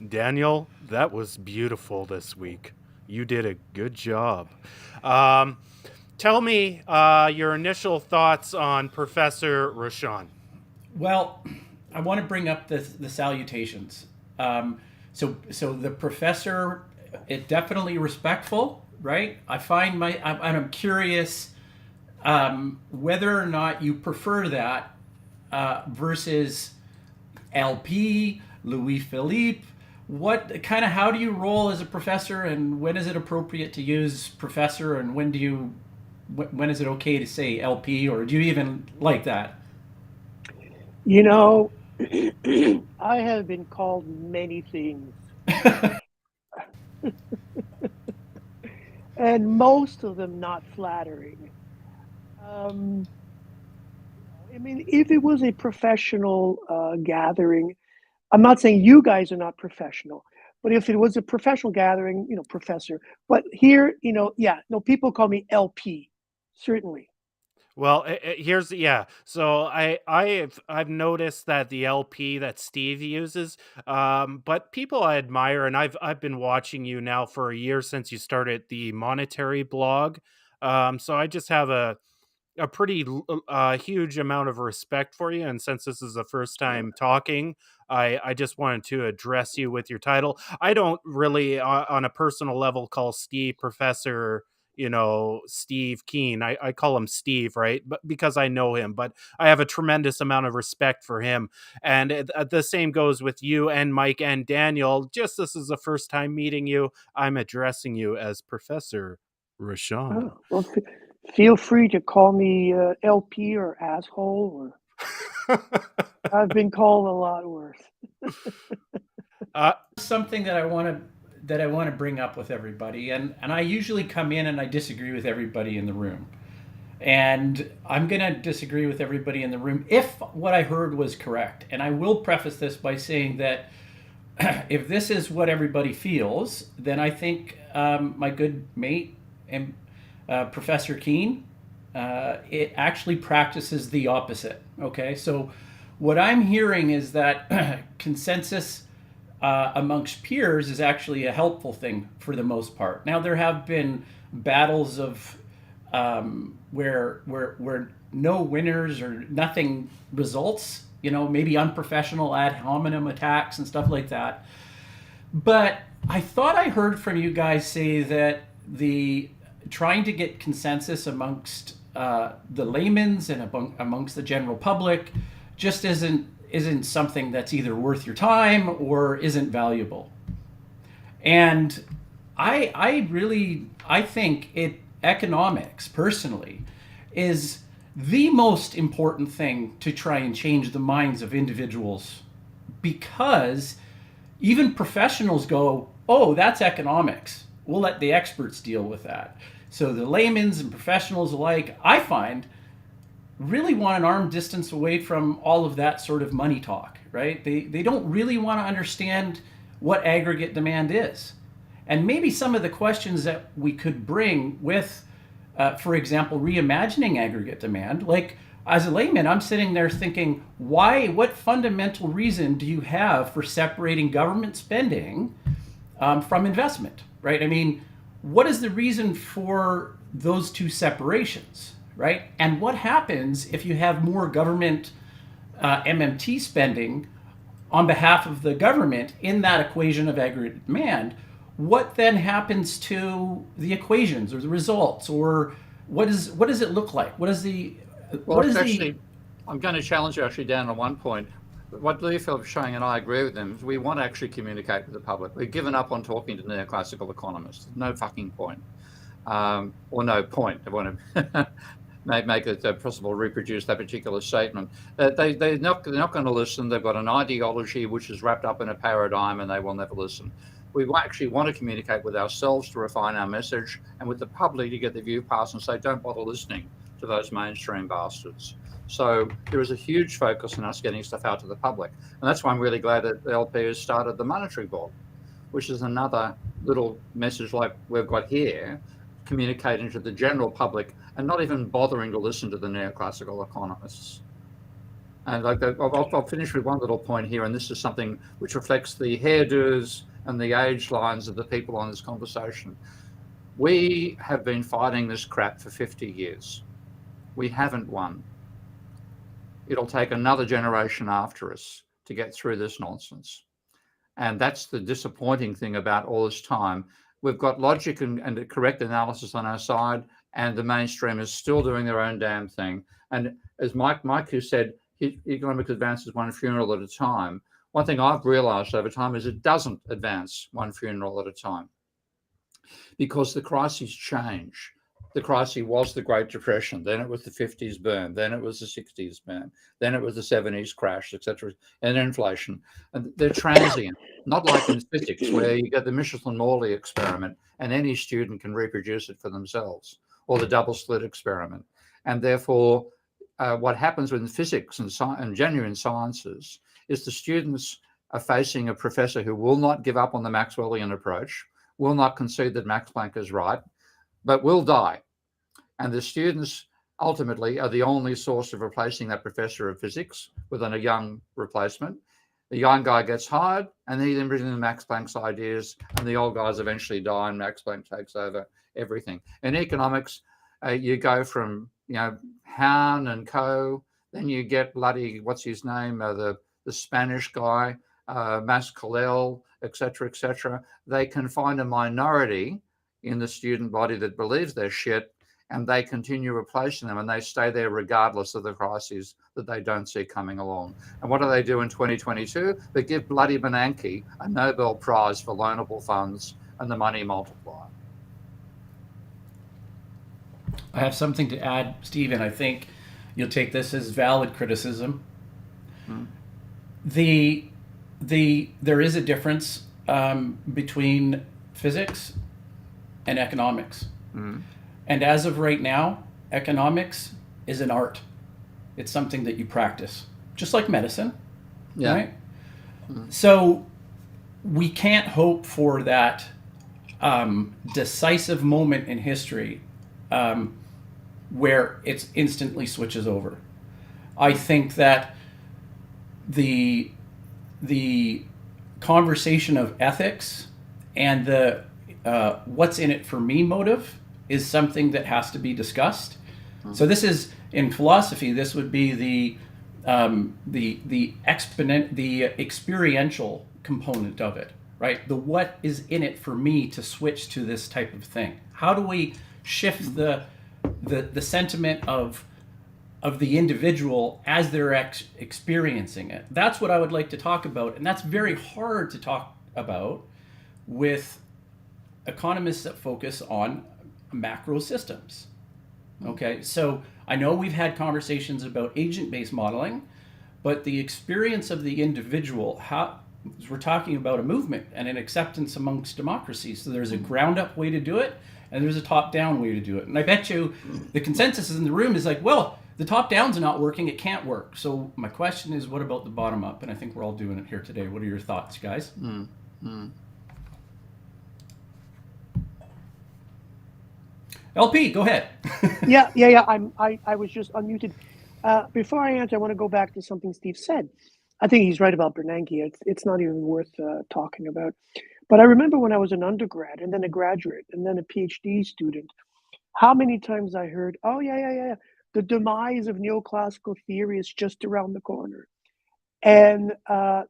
Daniel, that was beautiful this week. You did a good job. Tell me your initial thoughts on Professor Rochon. Well, I want to bring up the salutations. So the professor, it definitely respectful, right? I find I'm curious whether or not you prefer that versus LP, Louis-Philippe. How do you roll as a professor, and when is it appropriate to use professor, and when is it okay to say LP, or do you even like that? I have been called many things. And most of them not flattering. If it was a professional gathering, I'm not saying you guys are not professional, but if it was a professional gathering, professor. But here, people call me LP, certainly. Well, So I've noticed that the LP that Steve uses, but people I admire, and I've been watching you now for a year since you started the monetary blog. So I just have a pretty huge amount of respect for you, and since this is the first time talking, I just wanted to address you with your title. I don't really, on a personal level, call Steve Professor. Steve Keane. I call him Steve, right? But because I know him, but I have a tremendous amount of respect for him. And the same goes with you and Mike and Daniel. Just this is the first time meeting you. I'm addressing you as Professor Rochon. Well, feel free to call me LP or asshole or I've been called a lot worse. Something that I want to bring up with everybody, and I usually come in and I disagree with everybody in the room. And I'm going to disagree with everybody in the room if what I heard was correct. And I will preface this by saying that if this is what everybody feels, then I think my good mate and Professor Keane, it actually practices the opposite. Okay, so what I'm hearing is that consensus amongst peers is actually a helpful thing for the most part. Now, there have been battles of where no winners or nothing results, maybe unprofessional ad hominem attacks and stuff like that. But I thought I heard from you guys say that the trying to get consensus amongst the laymen's and amongst the general public just isn't something that's either worth your time or isn't valuable. And I think economics personally is the most important thing to try and change the minds of individuals, because even professionals go, oh, that's economics, we'll let the experts deal with that. So the laymen's and professionals alike, I find, really want an arm distance away from all of that sort of money talk, right? They don't really want to understand what aggregate demand is. And maybe some of the questions that we could bring with, for example, reimagining aggregate demand, like as a layman, I'm sitting there thinking, what fundamental reason do you have for separating government spending from investment, right? I mean, what is the reason for those two separations, right? And what happens if you have more government MMT spending on behalf of the government in that equation of aggregate demand? What then happens to the equations or the results, or what does it look like? I'm going to challenge you actually down on one point. What Louis-Philippe Rochon and I agree with them is we want to actually communicate with the public. We've given up on talking to neoclassical economists. No fucking point. Or no point. I want to make it possible to reproduce that particular statement. They're not going to listen. They've got an ideology which is wrapped up in a paradigm, and they will never listen. We actually want to communicate with ourselves to refine our message, and with the public to get the view passed and say, don't bother listening to those mainstream bastards. So there is a huge focus on us getting stuff out to the public. And that's why I'm really glad that the LP has started the Monetary Board, which is another little message like we've got here, communicating to the general public and not even bothering to listen to the neoclassical economists. And I'll finish with one little point here, and this is something which reflects the hairdos and the age lines of the people on this conversation. We have been fighting this crap for 50 years. We haven't won. It'll take another generation after us to get through this nonsense. And that's the disappointing thing about all this time. We've got logic and correct analysis on our side, and the mainstream is still doing their own damn thing. And as Mike who said, economic advance is one funeral at a time. One thing I've realized over time is it doesn't advance one funeral at a time, because the crises change. The crisis was the Great Depression, then it was the 50s boom, then it was the 60s boom, then it was the 70s crash, etc., and inflation. And they're transient, not like in physics where you get the Michelson-Morley experiment and any student can reproduce it for themselves, or the double slit experiment. And therefore, what happens with physics and genuine sciences is the students are facing a professor who will not give up on the Maxwellian approach, will not concede that Max Planck is right, but will die. And the students ultimately are the only source of replacing that professor of physics within a young replacement. The young guy gets hired, and he then brings in Max Planck's ideas, and the old guys eventually die, and Max Planck takes over everything. In economics, you go from Hahn and co. Then you get bloody what's his name, the Spanish guy, Mas Colell, etc., etc. They can find a minority in the student body that believes their shit, and they continue replacing them, and they stay there regardless of the crises that they don't see coming along. And what do they do in 2022? They give bloody Bernanke a Nobel Prize for loanable funds and the money multiplier. I have something to add, Stephen. I think you'll take this as valid criticism. there is a difference between physics and economics. And as of right now, economics is an art. It's something that you practice, just like medicine, right? So we can't hope for that decisive moment in history where it instantly switches over. I think that the conversation of ethics and the what's in it for me motive is something that has to be discussed. So this is, in philosophy, this would be the experiential component of it, right? The what is in it for me to switch to this type of thing. How do we shift the sentiment of the individual as they're experiencing it? That's what I would like to talk about, and that's very hard to talk about with economists that focus on macro systems. Okay, so I know we've had conversations about agent-based modeling, but the experience of the individual, we're talking about a movement and an acceptance amongst democracies. So there's a ground-up way to do it, and there's a top-down way to do it. And I bet you the consensus in the room is like, well, the top-down's not working, it can't work. So my question is, what about the bottom-up? And I think we're all doing it here today. What are your thoughts, guys? LP, go ahead. Yeah. I was just unmuted. Before I answer, I want to go back to something Steve said. I think he's right about Bernanke. It's not even worth talking about. But I remember when I was an undergrad and then a graduate and then a PhD student, how many times I heard, oh, yeah. The demise of neoclassical theory is just around the corner. And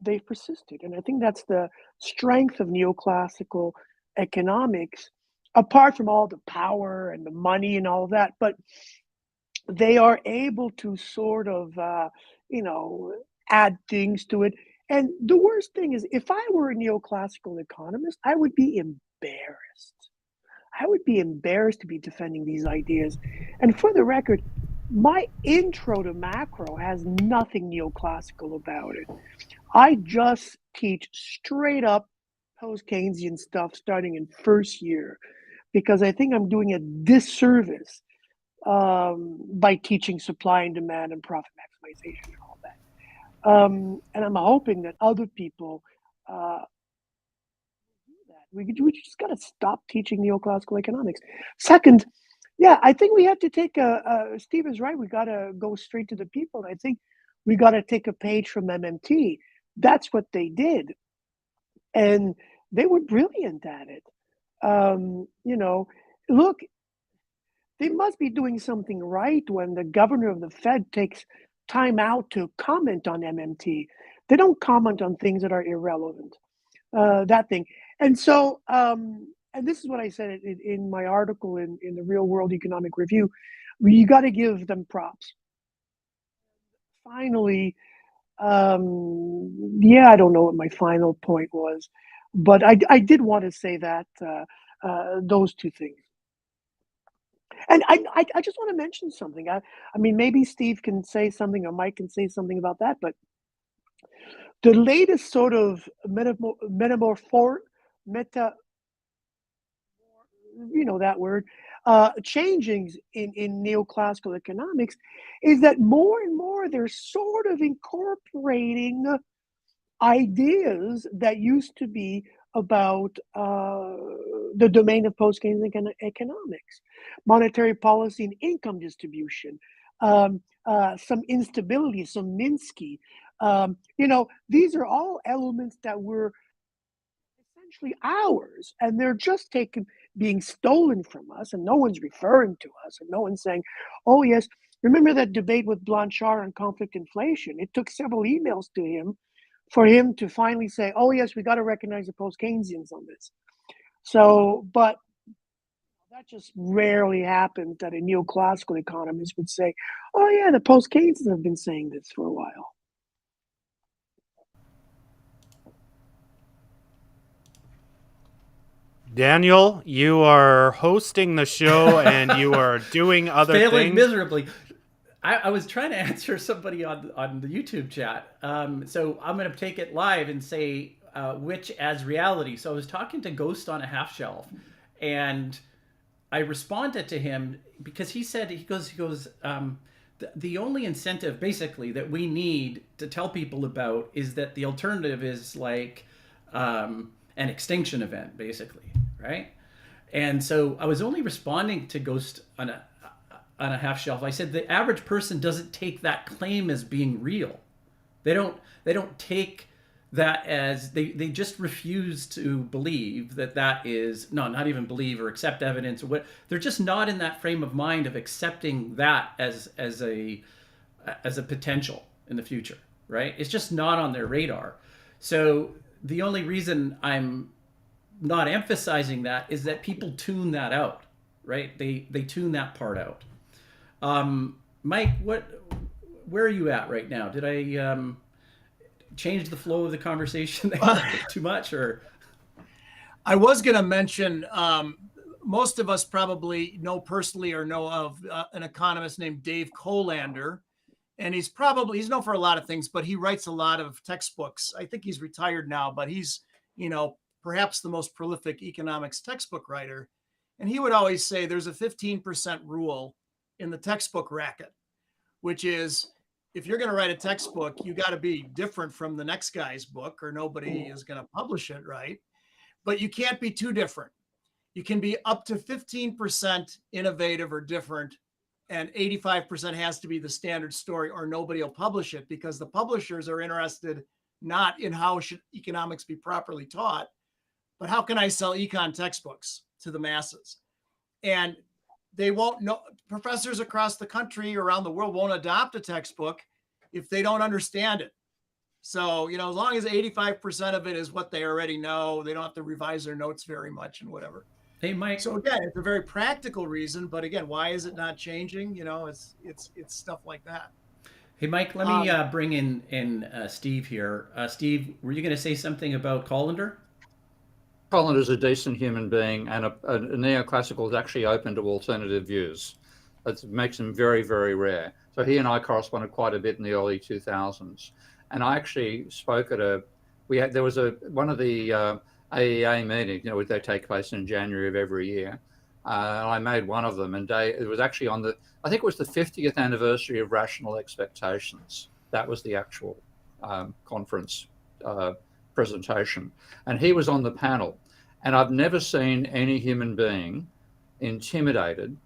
they've persisted. And I think that's the strength of neoclassical economics, apart from all the power and the money and all of that. But they are able to sort of, add things to it. And the worst thing is, if I were a neoclassical economist, I would be embarrassed. I would be embarrassed to be defending these ideas. And for the record, my intro to macro has nothing neoclassical about it. I just teach straight up post-Keynesian stuff starting in first year, because I think I'm doing a disservice by teaching supply and demand and profit maximization and all that. And I'm hoping that other people do that. We just got to stop teaching neoclassical economics. Second, yeah, I think we have to take Steve is right. We got to go straight to the people. I think we got to take a page from MMT. That's what they did. And they were brilliant at it. Look, they must be doing something right when the governor of the Fed takes time out to comment on MMT. They don't comment on things that are irrelevant. That thing. And so, and this is what I said in my article in the Real World Economic Review, you got to give them props. Finally, I don't know what my final point was, but I did want to say that those two things. And I just want to mention something. I mean, maybe Steve can say something or Mike can say something about that, but the latest sort of changings in neoclassical economics is that more and more they're sort of incorporating ideas that used to be about the domain of post-Keynesian economics, monetary policy and income distribution, some instability, some Minsky. These are all elements that were essentially ours, and they're just being stolen from us, and no one's referring to us, and no one's saying, oh, yes, remember that debate with Blanchard on conflict inflation? It took several emails to him for him to finally say, oh, yes, we got to recognize the post-Keynesians on this. So, but that just rarely happens that a neoclassical economist would say, oh, yeah, the post-Keynesians have been saying this for a while. Daniel, you are hosting the show and you are doing other Failing things. miserably. I was trying to answer somebody on the YouTube chat. So I'm going to take it live and say which as reality. So I was talking to Ghost on a Half Shelf, and I responded to him because he said, he goes, the only incentive basically that we need to tell people about is that the alternative is like an extinction event, basically, right? And so I was only responding to Ghost on a half shelf. I said the average person doesn't take that claim as being real. They don't take that as they just refuse to believe that is not even believe or accept evidence or what. They're just not in that frame of mind of accepting that as a potential in the future, right? It's just not on their radar. So the only reason I'm not emphasizing that is that people tune that out, right? They tune that part out. Mike, where are you at right now? Did I change the flow of the conversation too much, or? I was going to mention, most of us probably know personally or know of an economist named Dave Colander, and he's known for a lot of things, but he writes a lot of textbooks. I think he's retired now, but he's, perhaps the most prolific economics textbook writer. And he would always say there's a 15% rule in the textbook racket, which is if you're going to write a textbook, you got to be different from the next guy's book or nobody is going to publish it, right? But you can't be too different. You can be up to 15% innovative or different, and 85% has to be the standard story or nobody will publish it, because the publishers are interested not in how should economics be properly taught, but how can I sell econ textbooks to the masses? And they won't know, professors across the country, around the world, won't adopt a textbook if they don't understand it. So, as long as 85% of it is what they already know, they don't have to revise their notes very much and whatever. Hey, Mike. So again, it's a very practical reason, but again, why is it not changing? It's stuff like that. Hey, Mike, let me bring in Steve here. Steve, were you going to say something about Colander? Colander's a decent human being, and a neoclassical is actually open to alternative views. That makes him very, very rare. So he and I corresponded quite a bit in the early 2000s. And I actually spoke at there was one of the AEA meetings, they take place in January of every year. And I made one of them, and it was actually I think it was the 50th anniversary of Rational Expectations. That was the actual conference presentation. And he was on the panel. And I've never seen any human being intimidated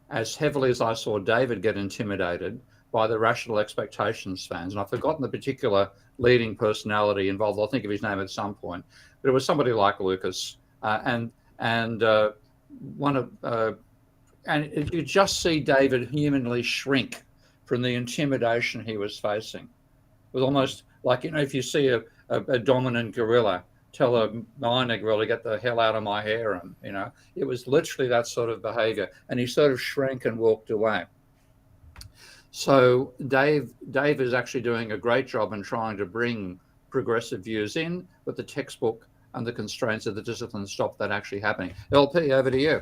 as heavily as I saw David get intimidated by the Rational Expectations fans. And I've forgotten the particular leading personality involved. I'll think of his name at some point. But it was somebody like Lucas. And you just see David humanly shrink from the intimidation he was facing. It was almost like, if you see a dominant gorilla tell a minor gorilla to get the hell out of my hair, and it was literally that sort of behavior, and he sort of shrank and walked away. So Dave is actually doing a great job in trying to bring progressive views in, but the textbook and the constraints of the discipline stop that actually happening. LP, over to you.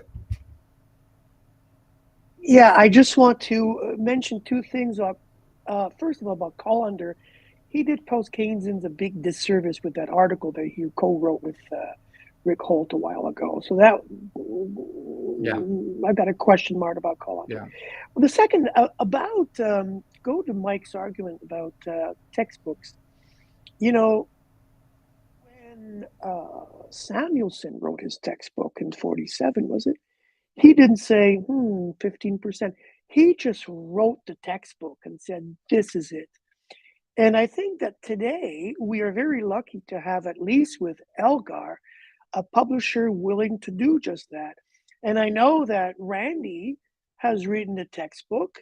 Yeah, I just want to mention two things. First of all, about Colander. He did post-Keynesians a big disservice with that article that he co-wrote with Rick Holt a while ago. So that, I've got a question mark about Colander. Yeah. Well, the second, about, go to Mike's argument about textbooks. When Samuelson wrote his textbook in 47, was it? He didn't say, 15%. He just wrote the textbook and said, this is it. And I think that today we are very lucky to have, at least with Elgar, a publisher willing to do just that. And I know that Randy has written a textbook.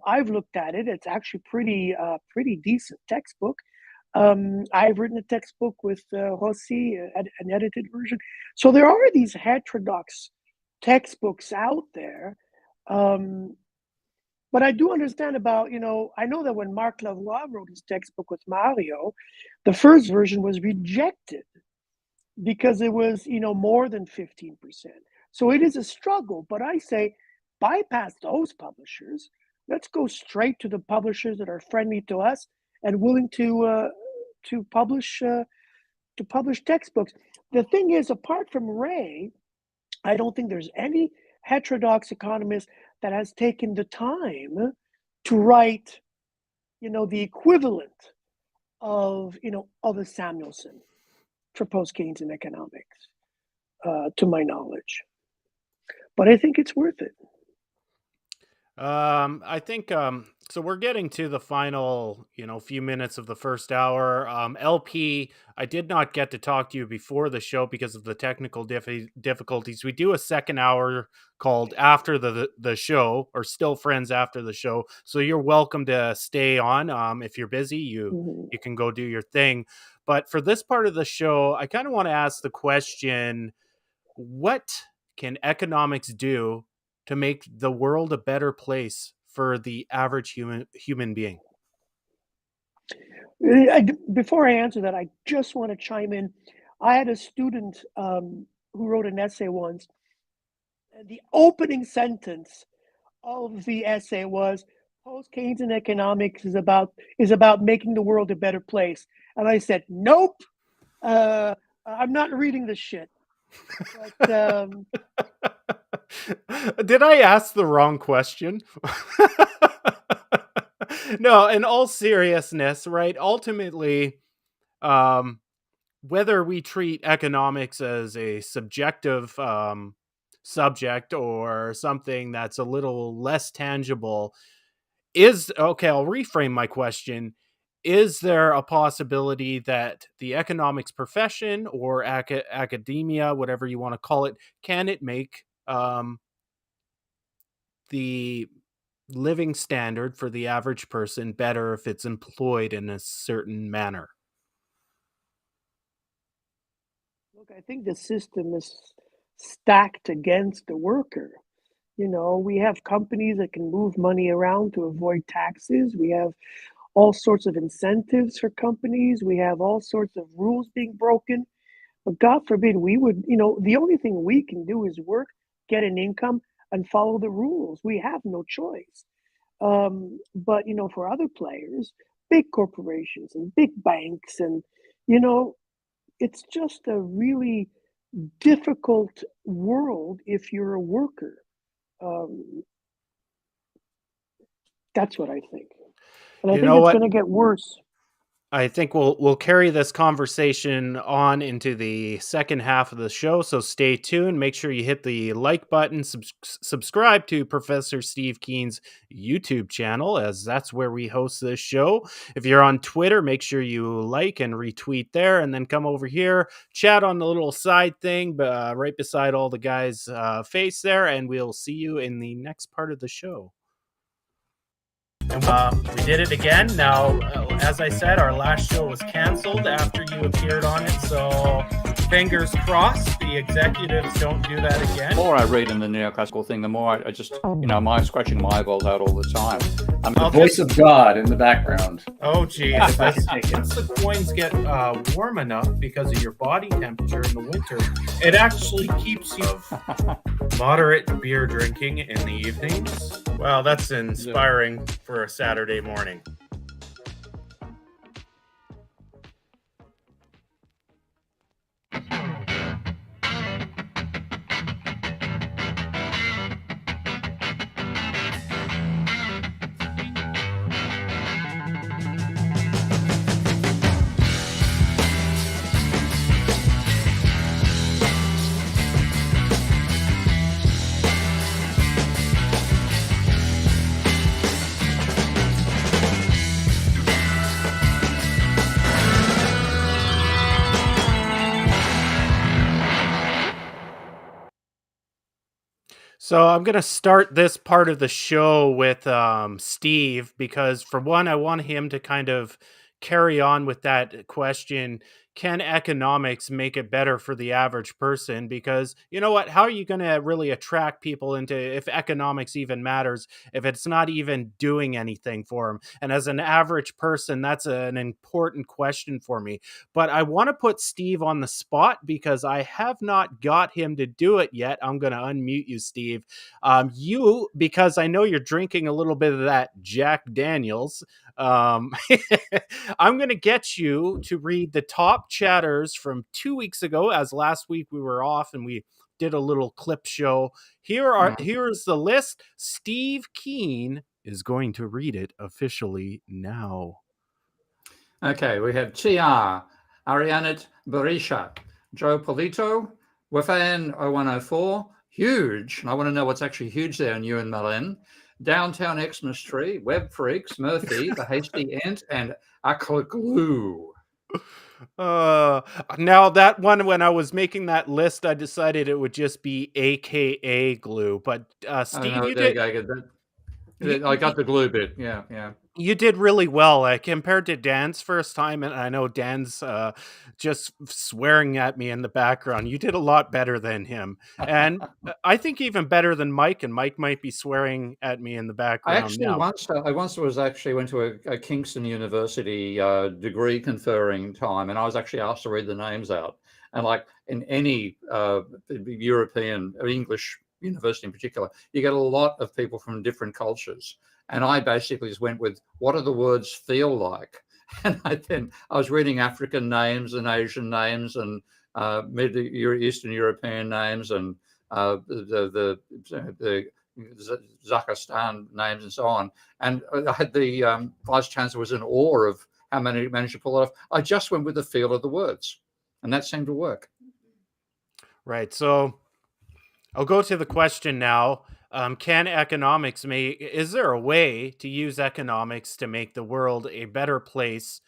I've looked at it. It's actually pretty decent textbook. I've written a textbook with Rossi, an edited version. So there are these heterodox textbooks out there. But I do understand about, I know that when Marc Lavoie wrote his textbook with Mario, the first version was rejected because it was, more than 15%. So it is a struggle, but I say bypass those publishers, Let's go straight to the publishers that are friendly to us and willing to publish textbooks. The thing is, apart from Ray, I don't think there's any heterodox economist that has taken the time to write, the equivalent of a Samuelson for post-Keynesian economics, to my knowledge. But I think it's worth it. I think so we're getting to the final, few minutes of the first hour. LP, I did not get to talk to you before the show because of the technical difficulties. We do a second hour called After the Show, or Still Friends After the Show. So you're welcome to stay on. If you're busy, you can go do your thing. But for this part of the show, I kind of want to ask the question, what can economics do to make the world a better place for the average human being? Before I answer that, I just want to chime in. I had a student who wrote an essay once, and the opening sentence of the essay was, "Post-Keynesian economics is about making the world a better place." And I said, "Nope, I'm not reading this shit." But, did I ask the wrong question? No, in all seriousness, right? Ultimately, whether we treat economics as a subjective subject or something that's a little less tangible, I'll reframe my question. Is there a possibility that the economics profession or academia, whatever you want to call it, can it make the living standard for the average person better if it's employed in a certain manner? Look, I think the system is stacked against the worker. We have companies that can move money around to avoid taxes. We have all sorts of incentives for companies. We have all sorts of rules being broken. But God forbid we would, the only thing we can do is work, get an income, and follow the rules. We have no choice. But, for other players, big corporations and big banks, and, it's just a really difficult world if you're a worker. That's what I think. And I think it's going to get worse. I think we'll carry this conversation on into the second half of the show, so stay tuned. Make sure you hit the like button, subscribe to Professor Steve Keane's YouTube channel, as that's where we host this show. If you're on Twitter, make sure you like and retweet there, and then come over here, chat on the little side thing right beside all the guys' face there, and we'll see you in the next part of the show. We did it again. Now, as I said, our last show was canceled after you appeared on it, so fingers crossed the executives don't do that again. The more I read in the neoclassical thing, the more I just, I'm scratching my eyeballs out all the time. The voice of God in the background. Oh, geez. Once the coins get warm enough because of your body temperature in the winter, it actually keeps you moderate beer drinking in the evenings. Well, that's inspiring for a Saturday morning. So I'm going to start this part of the show with Steve, because for one, I want him to kind of carry on with that question. can economics make it better for the average person? Because you know what? How are you going to really attract people into, if economics even matters, if it's not even doing anything for them? And as an average person, that's an important question for me. But I want to put Steve on the spot because I have not got him to do it yet. I'm going to unmute you, Steve. Because I know you're drinking a little bit of that Jack Daniels. Um, I'm going to get you to read the top chatters from 2 weeks ago, as last week we were off and we did a little clip show. Here's the list. Steve Keane is going to read it officially now. Okay, we have TR, Arianit Berisha, Joe Polito, Wafan 0104, Huge, and I want to know what's actually huge there in you and Malin, Downtown Xmas Tree, Web Freaks, Murphy, The Hasty Ant, and Akla Glue. Now that one, when I was making that list, I decided it would just be AKA glue. But Steve, no, you there did. you go. I got the glue bit. Yeah. You did really well compared to Dan's first time, and I know Dan's just swearing at me in the background. You did a lot better than him, and I think even better than Mike. And Mike might be swearing at me in the background. I once went to a Kingston University degree conferring time, and I was actually asked to read the names out. And like in any European or English university in particular, you get a lot of people from different cultures. And I basically just went with, what do the words feel like? And I was reading African names and Asian names and Eastern European names and the Zakistan names and so on. And I had the vice chancellor was in awe of how many managed to pull it off. I just went with the feel of the words, and that seemed to work. Right. So I'll go to the question now. Is there a way to use economics to make the world a better place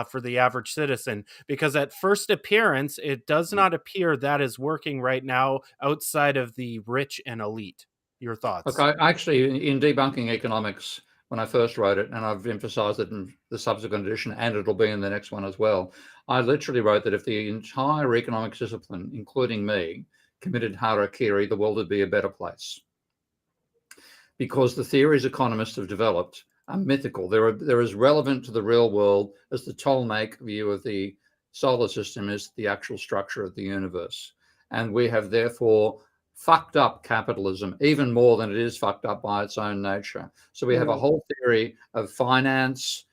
for the average citizen? Because at first appearance, it does not appear that is working right now outside of the rich and elite. Your thoughts? Look, I actually, in debunking economics, when I first wrote it, and I've emphasized it in the subsequent edition, and it'll be in the next one as well, I literally wrote that if the entire economics discipline, including me, committed harakiri, the world would be a better place. Because the theories economists have developed are mythical. They're as relevant to the real world as the Ptolemaic view of the solar system is the actual structure of the universe. And we have therefore fucked up capitalism even more than it is fucked up by its own nature. So we have a whole theory of finance,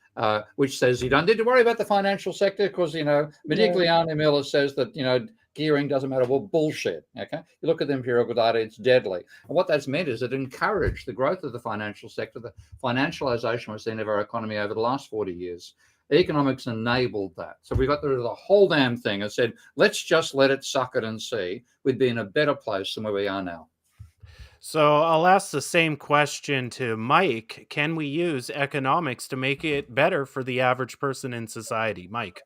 which says you don't need to worry about the financial sector because, Modigliani Miller says that, gearing doesn't matter. Well, bullshit. Okay. You look at the empirical data, it's deadly. And what that's meant is it encouraged the growth of the financial sector, the financialization we've seen of our economy over the last 40 years. Economics enabled that. So we got rid of the whole damn thing and said, let's just let it suck it and see. We'd be in a better place than where we are now. So I'll ask the same question to Mike. Can we use economics to make it better for the average person in society? Mike.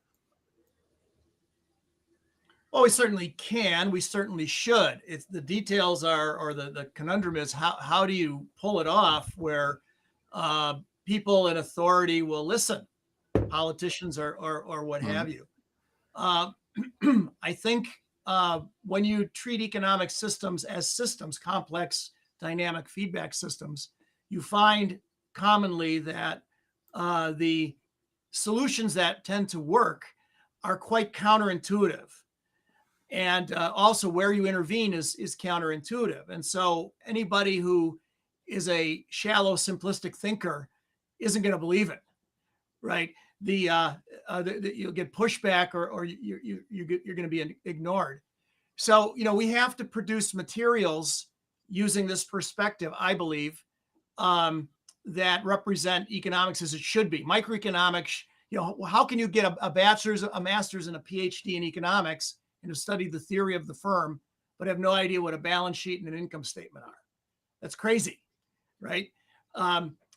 Well, we certainly can. We certainly should. It's the details or the conundrum is how do you pull it off where people in authority will listen, politicians or what have you. I think when you treat economic systems as systems, complex dynamic feedback systems, you find commonly that the solutions that tend to work are quite counterintuitive. And also where you intervene is counterintuitive. And so anybody who is a shallow, simplistic thinker isn't going to believe it, right? You'll get pushback or you're going to be ignored. So, we have to produce materials using this perspective, I believe, that represent economics as it should be. Microeconomics, how can you get a bachelor's, a master's, and a PhD in economics and have studied the theory of the firm, but have no idea what a balance sheet and an income statement are? That's crazy, right?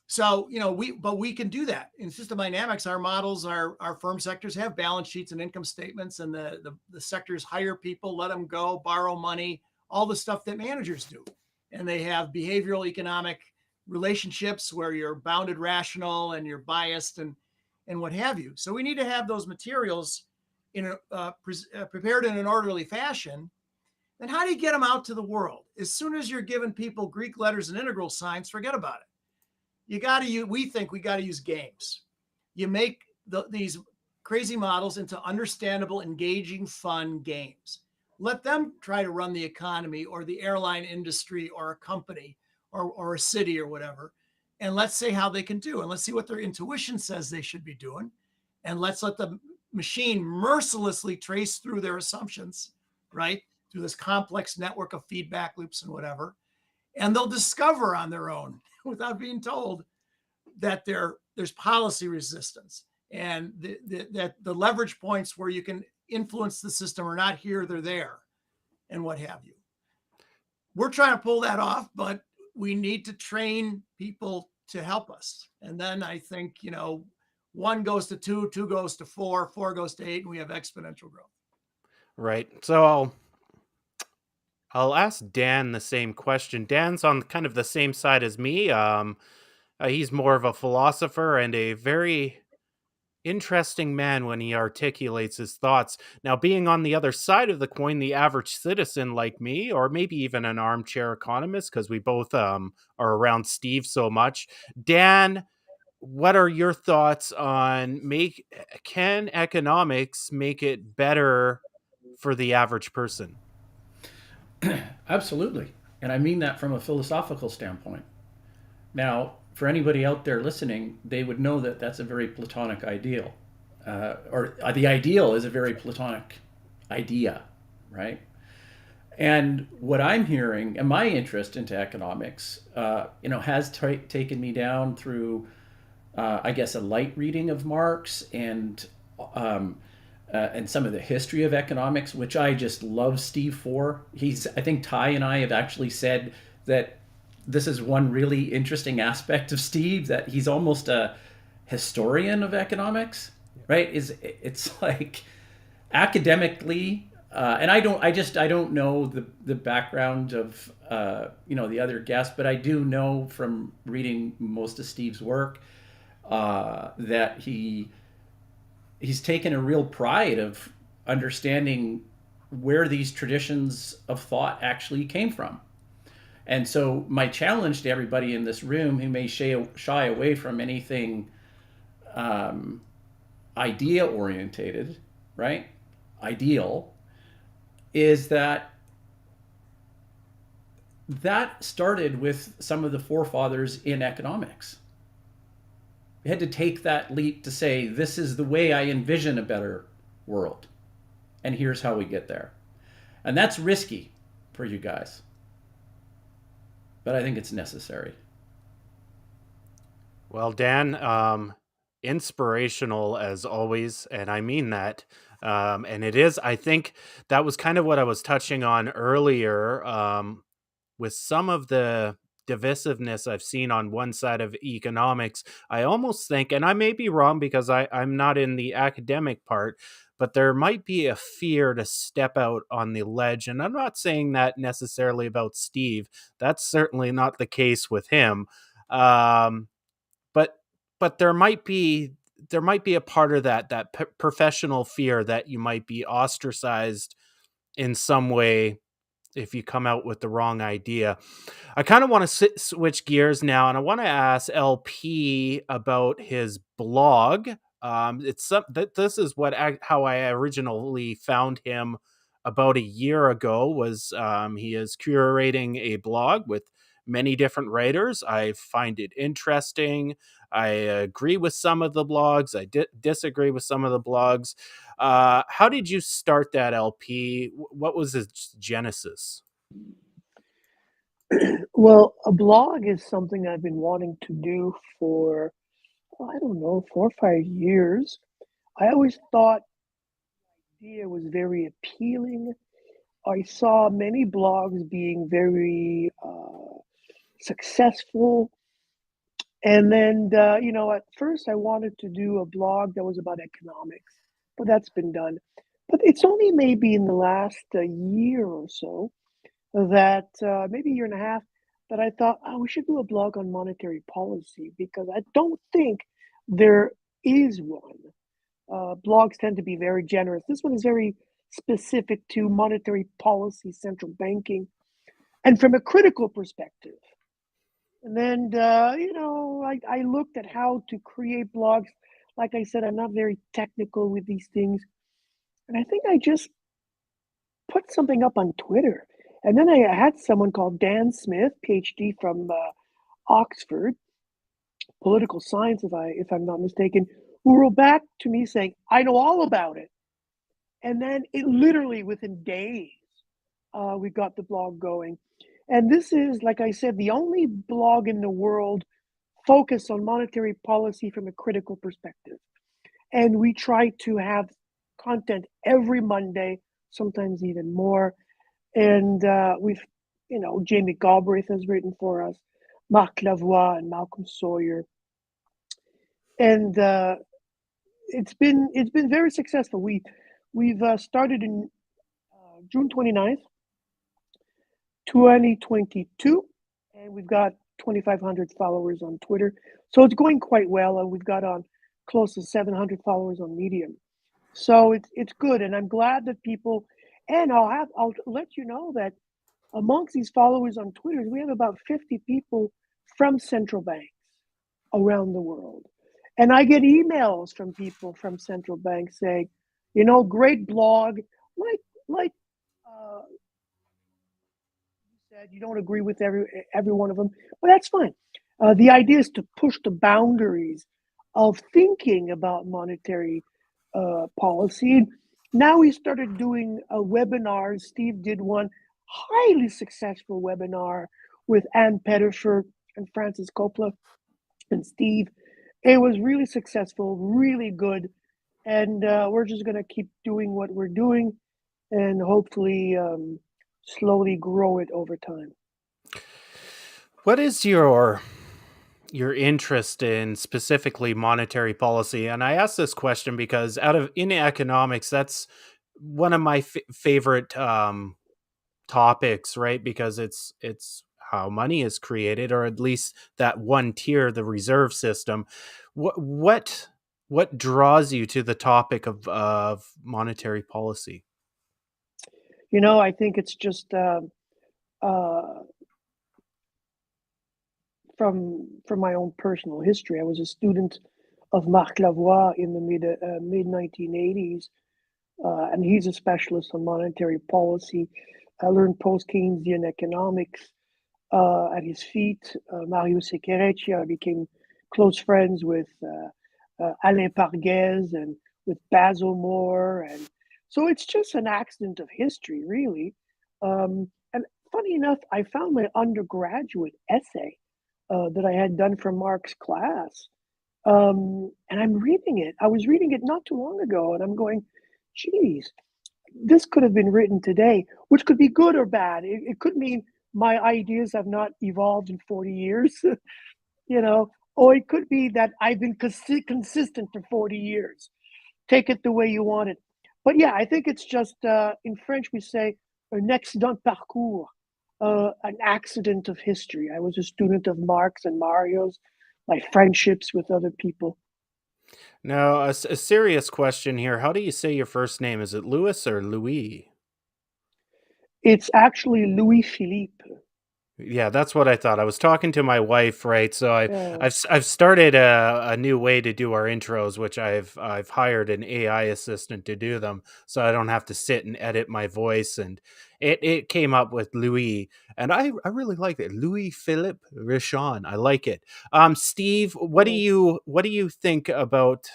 So, we can do that. In system dynamics, our models, our firm sectors have balance sheets and income statements, and the sectors hire people, let them go, borrow money, all the stuff that managers do. And they have behavioral economic relationships where you're bounded rational and you're biased and what have you. So we need to have those materials prepared in an orderly fashion, then how do you get them out to the world? As soon as you're giving people Greek letters and integral signs, forget about it. We think we got to use games. You make these crazy models into understandable, engaging, fun games. Let them try to run the economy or the airline industry or a company or a city or whatever. And let's say how they can do. And let's see what their intuition says they should be doing. And let's let the machine mercilessly trace through their assumptions, right? Through this complex network of feedback loops and whatever. And they'll discover on their own without being told that there's policy resistance and that the leverage points where you can influence the system are not here, they're there, and what have you. We're trying to pull that off, but we need to train people to help us. And then I think, 1 goes to 2, 2 goes to 4, 4 goes to 8, and we have exponential growth. Right. So I'll ask Dan the same question. Dan's on kind of the same side as me. He's more of a philosopher and a very interesting man when he articulates his thoughts. Now, being on the other side of the coin, the average citizen like me, or maybe even an armchair economist, because we both are around Steve so much. Dan, what are your thoughts on can economics make it better for the average person? Absolutely. And I mean that from a philosophical standpoint. Now, for anybody out there listening, they would know that that's a very Platonic ideal. Or the ideal is a very Platonic idea, right? And what I'm hearing, and my interest into economics, has taken me down through, I guess, a light reading of Marx and some of the history of economics, which I just love Steve for. I think Ty and I have actually said that this is one really interesting aspect of Steve, that he's almost a historian of economics, right? It's like academically, and I don't know the background of the other guests, but I do know from reading most of Steve's work that he's taken a real pride of understanding where these traditions of thought actually came from. And so my challenge to everybody in this room who may shy away from anything idea orientated, right? Ideal, is that started with some of the forefathers in economics. You had to take that leap to say, this is the way I envision a better world. And here's how we get there. And that's risky for you guys. But I think it's necessary. Well, Dan, inspirational as always, and I mean that. And it is, I think that was kind of what I was touching on earlier, with some of the divisiveness I've seen on one side of economics. I almost think, and I may be wrong because I'm not in the academic part, but there might be a fear to step out on the ledge. And I'm not saying that necessarily about Steve. That's certainly not the case with him. But there might be a part of that professional fear that you might be ostracized in some way if you come out with the wrong idea. I kind of want to switch gears now, and I want to ask LP about his blog. This is how I originally found him about a year ago. Was he is curating a blog with many different writers. I find it interesting. I agree with some of the blogs. I disagree with some of the blogs. How did you start that, LP? What was its genesis? Well, a blog is something I've been wanting to do for, I don't know, 4 or 5 years. I always thought the idea was very appealing. I saw many blogs being very successful. And then, at first I wanted to do a blog that was about economics, but that's been done. But it's only maybe in the last year or so that, maybe a year and a half, that I thought, oh, we should do a blog on monetary policy, because I don't think there is one. blogs tend to be very generous. This one is very specific to monetary policy, central banking, and from a critical perspective. And then, I looked at how to create blogs. Like I said, I'm not very technical with these things. And I think I just put something up on Twitter. And then I had someone called Dan Smith, PhD from Oxford, political science, if I'm not mistaken, who wrote back to me saying, I know all about it. And then it literally within days, we got the blog going. And this is, like I said, the only blog in the world focused on monetary policy from a critical perspective. And we try to have content every Monday, sometimes even more. And we've, Jamie Galbraith has written for us, Marc Lavoie and Malcolm Sawyer. And it's been very successful. We've started in June 29th, 2022, and we've got 2,500 followers on Twitter. So it's going quite well, and we've got on close to 700 followers on Medium. So it's good, and I'm glad that people. And I'll let you know that amongst these followers on Twitter, we have about 50 people from central banks around the world. And I get emails from people from central banks saying, great blog, like you said, you don't agree with every one of them, but that's fine. The idea is to push the boundaries of thinking about monetary policy. Now we started doing webinars. Steve did one highly successful webinar with Ann Pettifer and Francis Coppola and Steve. It was really successful, really good. And we're just going to keep doing what we're doing and hopefully slowly grow it over time. What is your interest in specifically monetary policy? And I ask this question because in economics, that's one of my favorite topics, right? Because it's how money is created, or at least that one tier, the reserve system. What draws you to the topic of monetary policy? I think it's just from my own personal history. I was a student of Marc Lavoie in the mid 1980s, and he's a specialist on monetary policy. I learned post-Keynesian economics at his feet. Mario Seccherecci, I became close friends with Alain Parguez and with Basil Moore, and so it's just an accident of history, really. And funny enough, I found my undergraduate essay that I had done for Mark's class. And I'm reading it. I was reading it not too long ago, and I'm going, geez, this could have been written today, which could be good or bad. It could mean my ideas have not evolved in 40 years, or it could be that I've been consistent for 40 years. Take it the way you want it. But yeah, I think it's just, in French, we say, un accident de parcours. An accident of history. I was a student of Mark's and Mario's, my friendships with other people. Now, a serious question here. How do you say your first name? Is it Louis or Louis? It's actually Louis-Philippe. Yeah, that's what I thought. I was talking to my wife, right? So I've started a new way to do our intros, which I've hired an AI assistant to do them, so I don't have to sit and edit my voice. And it came up with Louis, and I really like it. Louis-Philippe Rochon. I like it. Steve, what do you think about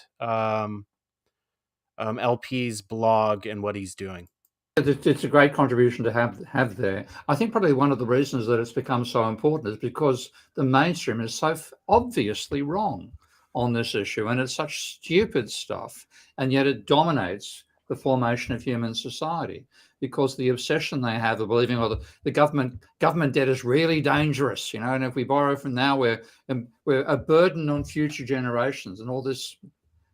LP's blog and what he's doing? It's a great contribution to have there. I think probably one of the reasons that it's become so important is because the mainstream is so obviously wrong on this issue, and it's such stupid stuff, and yet it dominates the formation of human society because the obsession they have of believing, the government debt is really dangerous, and if we borrow from now, we're a burden on future generations and all this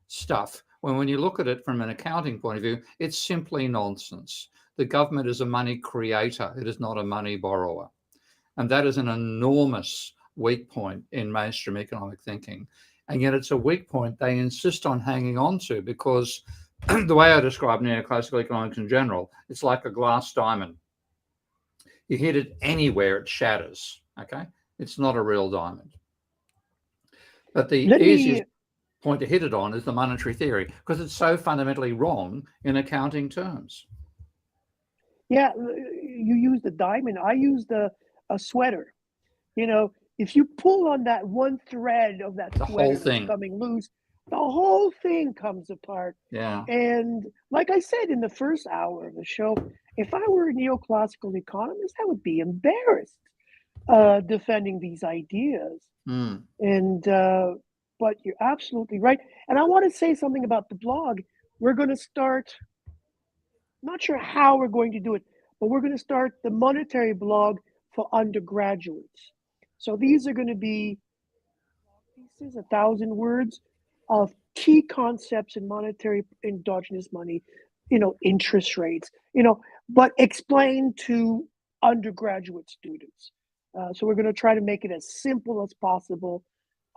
stuff. When you look at it from an accounting point of view, it's simply nonsense. The government is a money creator. It is not a money borrower. And that is an enormous weak point in mainstream economic thinking. and yet it's a weak point they insist on hanging on to, because the way I describe neoclassical economics in general, it's like a glass diamond. You hit it anywhere, it shatters. Okay, it's not a real diamond. But the easiest point to hit it on is the monetary theory, because it's so fundamentally wrong in accounting terms. Yeah, you use the diamond. I used a sweater. If you pull on that one thread of that sweater that's coming loose, the whole thing comes apart. Yeah. And like I said in the first hour of the show, if I were a neoclassical economist, I would be embarrassed defending these ideas. And but you're absolutely right. And I want to say something about the blog. We're going to start, not sure how we're going to do it, but we're going to start the monetary blog for undergraduates. So these are going to be pieces, 1,000 words of key concepts in monetary endogenous money, interest rates, but explained to undergraduate students. So we're going to try to make it as simple as possible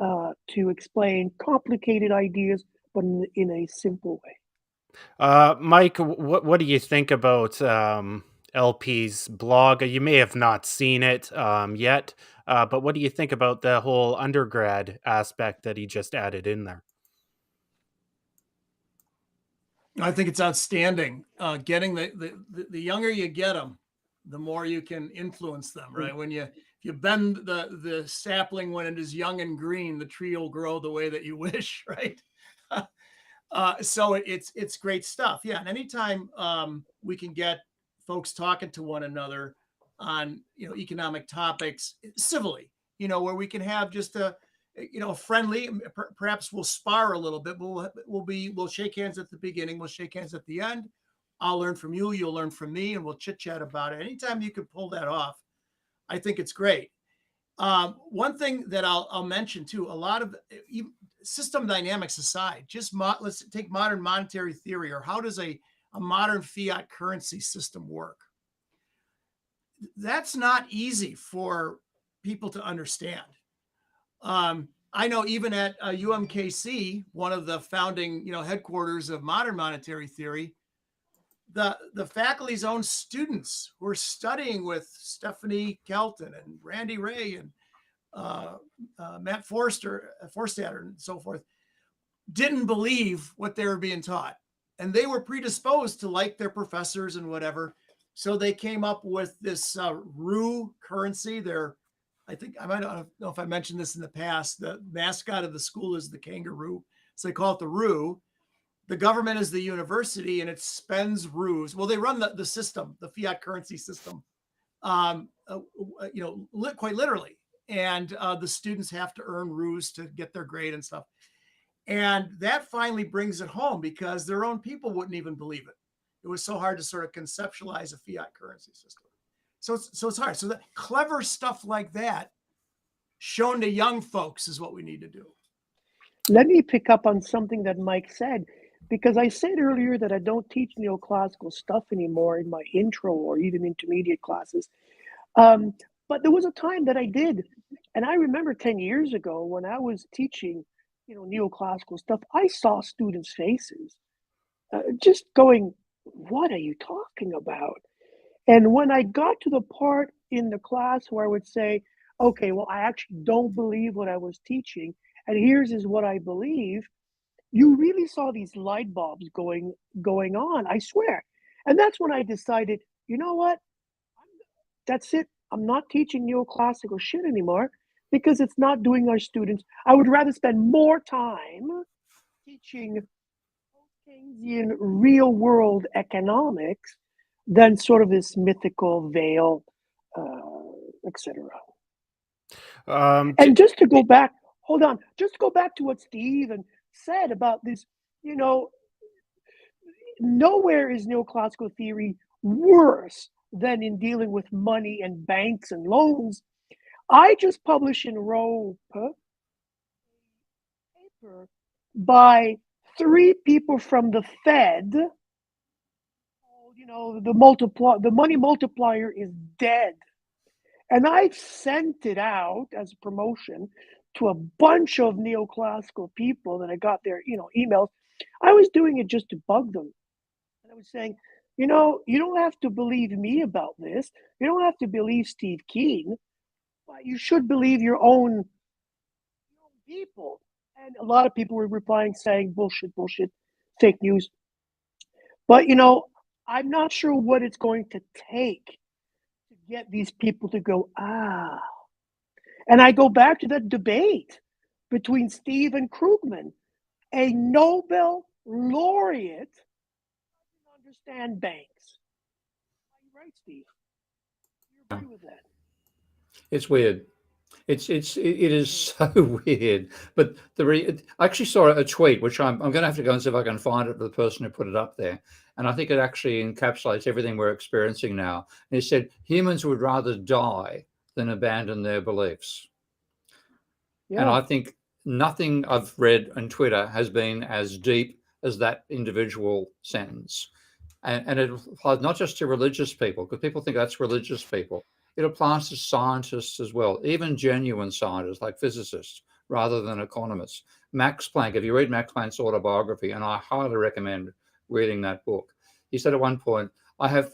to explain complicated ideas, but in a simple way. Mike, what do you think about LP's blog? You may have not seen it yet, but what do you think about the whole undergrad aspect that he just added in there? I think it's outstanding. Getting the younger you get them, the more you can influence them, right? When if you bend the sapling when it is young and green, the tree will grow the way that you wish, right? So it's great stuff. Yeah. And anytime we can get folks talking to one another on, economic topics civilly, where we can have just a friendly, perhaps we'll spar a little bit, but we'll shake hands at the beginning. We'll shake hands at the end. I'll learn from you. You'll learn from me, and we'll chit chat about it. Anytime you can pull that off, I think it's great. One thing that I'll mention too, a lot of system dynamics aside, just let's take modern monetary theory, or how does a modern fiat currency system work? That's not easy for people to understand. I know even at UMKC, one of the founding, headquarters of modern monetary theory, the faculty's own students who are studying with Stephanie Kelton and Randy Ray and Matt Forstater and so forth, didn't believe what they were being taught. And they were predisposed to like their professors and whatever. So they came up with this Rue currency. I think I don't know if I mentioned this in the past. The mascot of the school is the kangaroo. So they call it the Rue. The government is the university, and it spends rues. Well, they run the system, the fiat currency system, quite literally. And the students have to earn rues to get their grade and stuff. And that finally brings it home, because their own people wouldn't even believe it. It was so hard to sort of conceptualize a fiat currency system. So it's hard. So that clever stuff like that shown to young folks is what we need to do. Let me pick up on something that Mike said, because I said earlier that I don't teach neoclassical stuff anymore in my intro or even intermediate classes. But there was a time that I did. And I remember 10 years ago when I was teaching, neoclassical stuff, I saw students' faces just going, what are you talking about? And when I got to the part in the class where I would say, okay, well, I actually don't believe what I was teaching, and here's what I believe, you really saw these light bulbs going on, I swear. And that's when I decided, you know what? That's it. I'm not teaching neoclassical shit anymore, because it's not doing our students. I would rather spend more time teaching Keynesian real world economics than sort of this mythical veil, etc. And just to go back, hold on, just to go back to what Stephen said about this, nowhere is neoclassical theory worse than in dealing with money and banks and loans. I just published in Rope a paper by 3 people from the Fed. The money multiplier is dead. And I sent it out as a promotion to a bunch of neoclassical people that I got their, emails. I was doing it just to bug them. And I was saying, you don't have to believe me about this. You don't have to believe Steve Keane, but you should believe your own people. And a lot of people were replying saying, bullshit, bullshit, fake news. But, I'm not sure what it's going to take to get these people to go, ah. And I go back to that debate between Steve and Krugman. A Nobel laureate doesn't understand banks. Are you right, Steve? You agree with that? It's weird. It is so weird. But I actually saw a tweet, which I'm going to have to go and see if I can find it for the person who put it up there. And I think it actually encapsulates everything we're experiencing now. And he said, humans would rather die than abandon their beliefs. Yeah. And I think nothing I've read on Twitter has been as deep as that individual sentence. And it applies not just to religious people, because people think that's religious people. It applies to scientists as well, even genuine scientists like physicists rather than economists. Max Planck, if you read Max Planck's autobiography, and I highly recommend reading that book, he said at one point, I think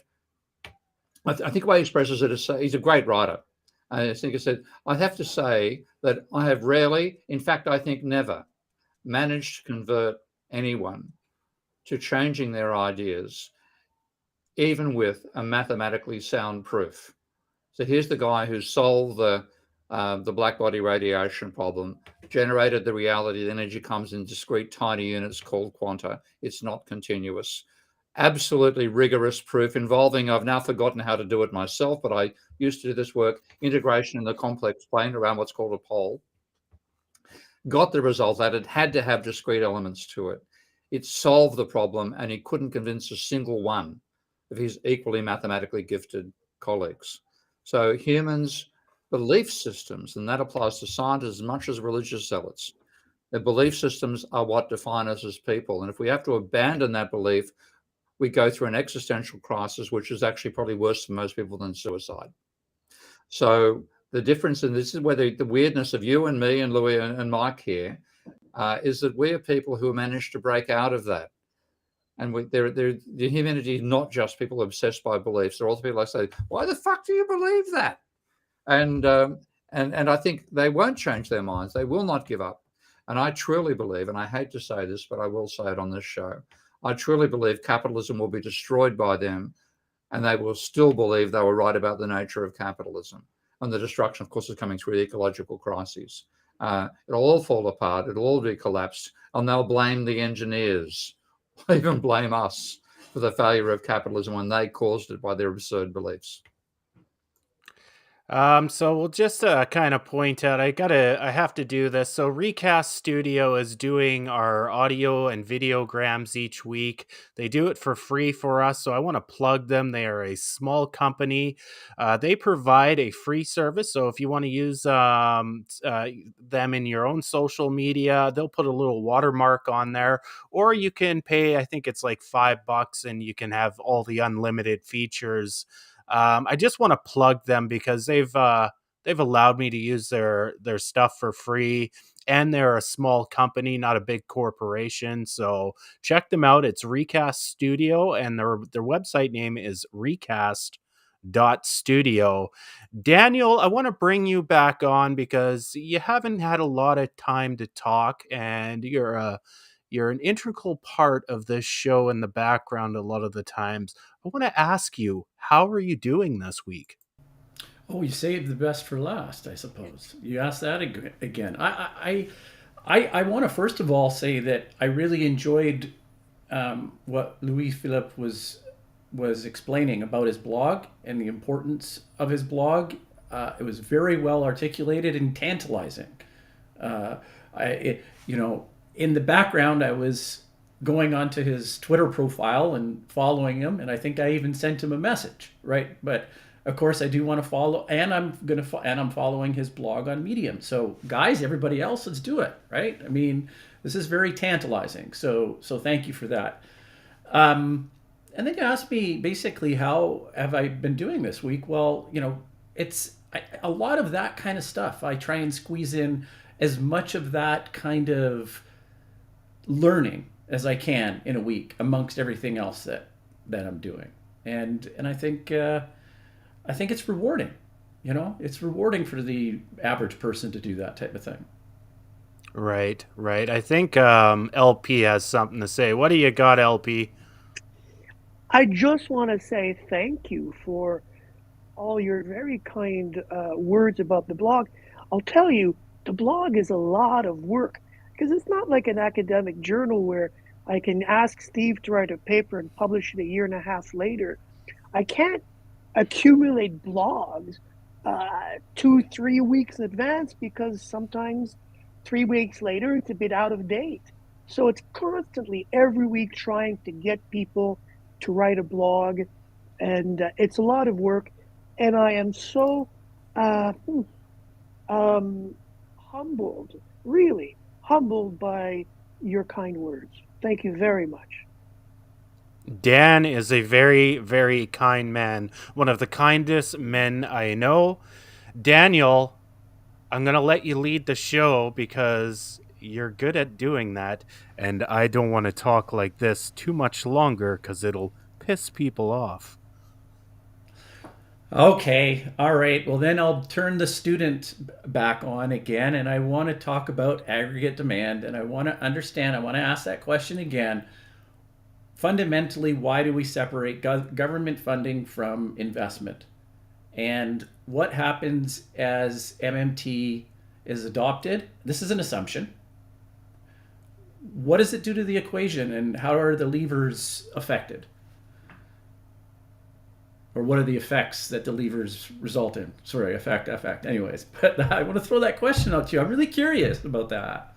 the way he expresses it is, he's a great writer. I think he said, I have to say that I have rarely, in fact, I think never, managed to convert anyone to changing their ideas, even with a mathematically sound proof. So here's the guy who solved the black body radiation problem, generated the reality that energy comes in discrete tiny units called quanta. It's not continuous. Absolutely rigorous proof involving, I've now forgotten how to do it myself, but I used to do this work, integration in the complex plane around what's called a pole. Got the result that it had to have discrete elements to it. It solved the problem, and he couldn't convince a single one of his equally mathematically gifted colleagues. So humans' belief systems, and that applies to scientists as much as religious zealots, their belief systems are what define us as people. And if we have to abandon that belief, we go through an existential crisis, which is actually probably worse for most people than suicide. So the difference, and this is where the weirdness of you and me and Louis and Mike here, is that we are people who managed to break out of that. And the humanity is not just people obsessed by beliefs. They're also people like say, why the fuck do you believe that? And I think they won't change their minds. They will not give up. And I truly believe, and I hate to say this, but I will say it on this show, I truly believe capitalism will be destroyed by them, and they will still believe they were right about the nature of capitalism. And the destruction, of course, is coming through the ecological crises. It'll all fall apart. It'll all be collapsed. And they'll blame the engineers, even blame us for the failure of capitalism when they caused it by their absurd beliefs. So we'll just kind of point out, I have to do this. So Recast Studio is doing our audio and videograms each week. They do it for free for us, so I want to plug them. They are a small company. They provide a free service, so if you want to use them in your own social media, they'll put a little watermark on there, or you can pay, I think it's like $5, and you can have all the unlimited features. I just want to plug them because they've allowed me to use their stuff for free, and they're a small company, not a big corporation. So check them out. It's Recast Studio, and their website name is recast.studio. Daniel, I want to bring you back on because you haven't had a lot of time to talk, and you're an integral part of this show in the background a lot of the times. I want to ask you, how are you doing this week? Oh, you saved the best for last, I suppose. You asked that again. I want to first of all say that I really enjoyed what Louis-Philippe was explaining about his blog and the importance of his blog. It was very well articulated and tantalizing. In the background, I was going onto his Twitter profile and following him, and I think I even sent him a message, right? But of course, I do want to follow, and I'm following his blog on Medium. So, guys, everybody else, let's do it, right? I mean, this is very tantalizing. So thank you for that. And then you asked me basically how have I been doing this week? Well, it's a lot of that kind of stuff I try and squeeze in as much of that kind of learning as I can in a week amongst everything else that I'm doing. And I think it's rewarding. You know, it's rewarding for the average person to do that type of thing. Right, right. I think LP has something to say. What do you got, LP? I just want to say thank you for all your very kind words about the blog. I'll tell you, the blog is a lot of work because it's not like an academic journal where I can ask Steve to write a paper and publish it a year and a half later. I can't accumulate blogs 2-3 weeks in advance because sometimes 3 weeks later it's a bit out of date. So it's constantly every week trying to get people to write a blog, and it's a lot of work. And I am so humbled, really humbled by your kind words. Thank you very much. Dan is a very, very kind man. One of the kindest men I know. Daniel, I'm going to let you lead the show because you're good at doing that. And I don't want to talk like this too much longer because it'll piss people off. Okay, all right. Well, then I'll turn the student back on again, and I want to talk about aggregate demand, and I want to understand, I want to ask that question again. Fundamentally, why do we separate government funding from investment? And what happens as MMT is adopted? This is an assumption. What does it do to the equation, and how are the levers affected? Or what are the effects that the levers result in? Sorry, effect. Anyways, but I want to throw that question out to you. I'm really curious about that.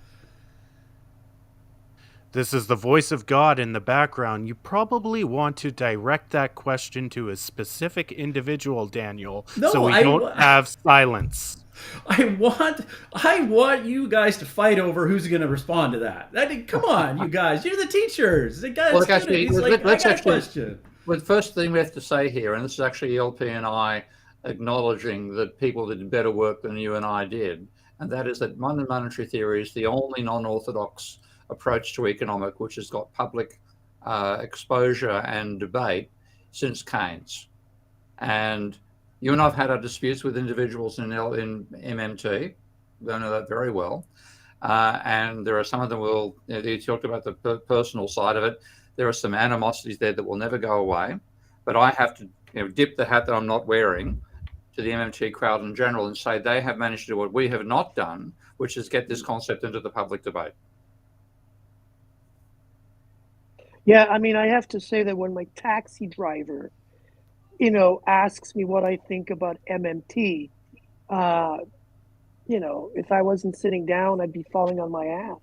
This is the voice of God in the background. You probably want to direct that question to a specific individual, Daniel, No, so we don't have silence. I want you guys to fight over who's going to respond to that. Come on, you guys. You're the teachers. The guys, Well, actually, let's I got a actually, question. well, the first thing we have to say here, and this is actually LP and I acknowledging that people did better work than you and I did, and that is that modern monetary theory is the only non-orthodox approach to economic which has got public exposure and debate since Keynes. And you and I have had our disputes with individuals in MMT. We know that very well. And there are some of them you talked about the personal side of it. There are some animosities there that will never go away. But I have to dip the hat that I'm not wearing to the MMT crowd in general and say they have managed to do what we have not done, which is get this concept into the public debate. Yeah, I mean, I have to say that when my taxi driver, asks me what I think about MMT, if I wasn't sitting down, I'd be falling on my ass.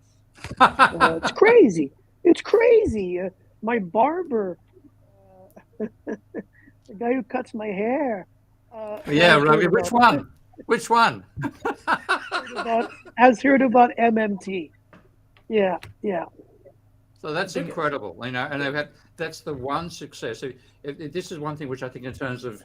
It's crazy. It's crazy. My barber, the guy who cuts my hair. Which one? Which one? Has heard about MMT. Yeah. So that's incredible, and that's the one success. This is one thing which I think in terms of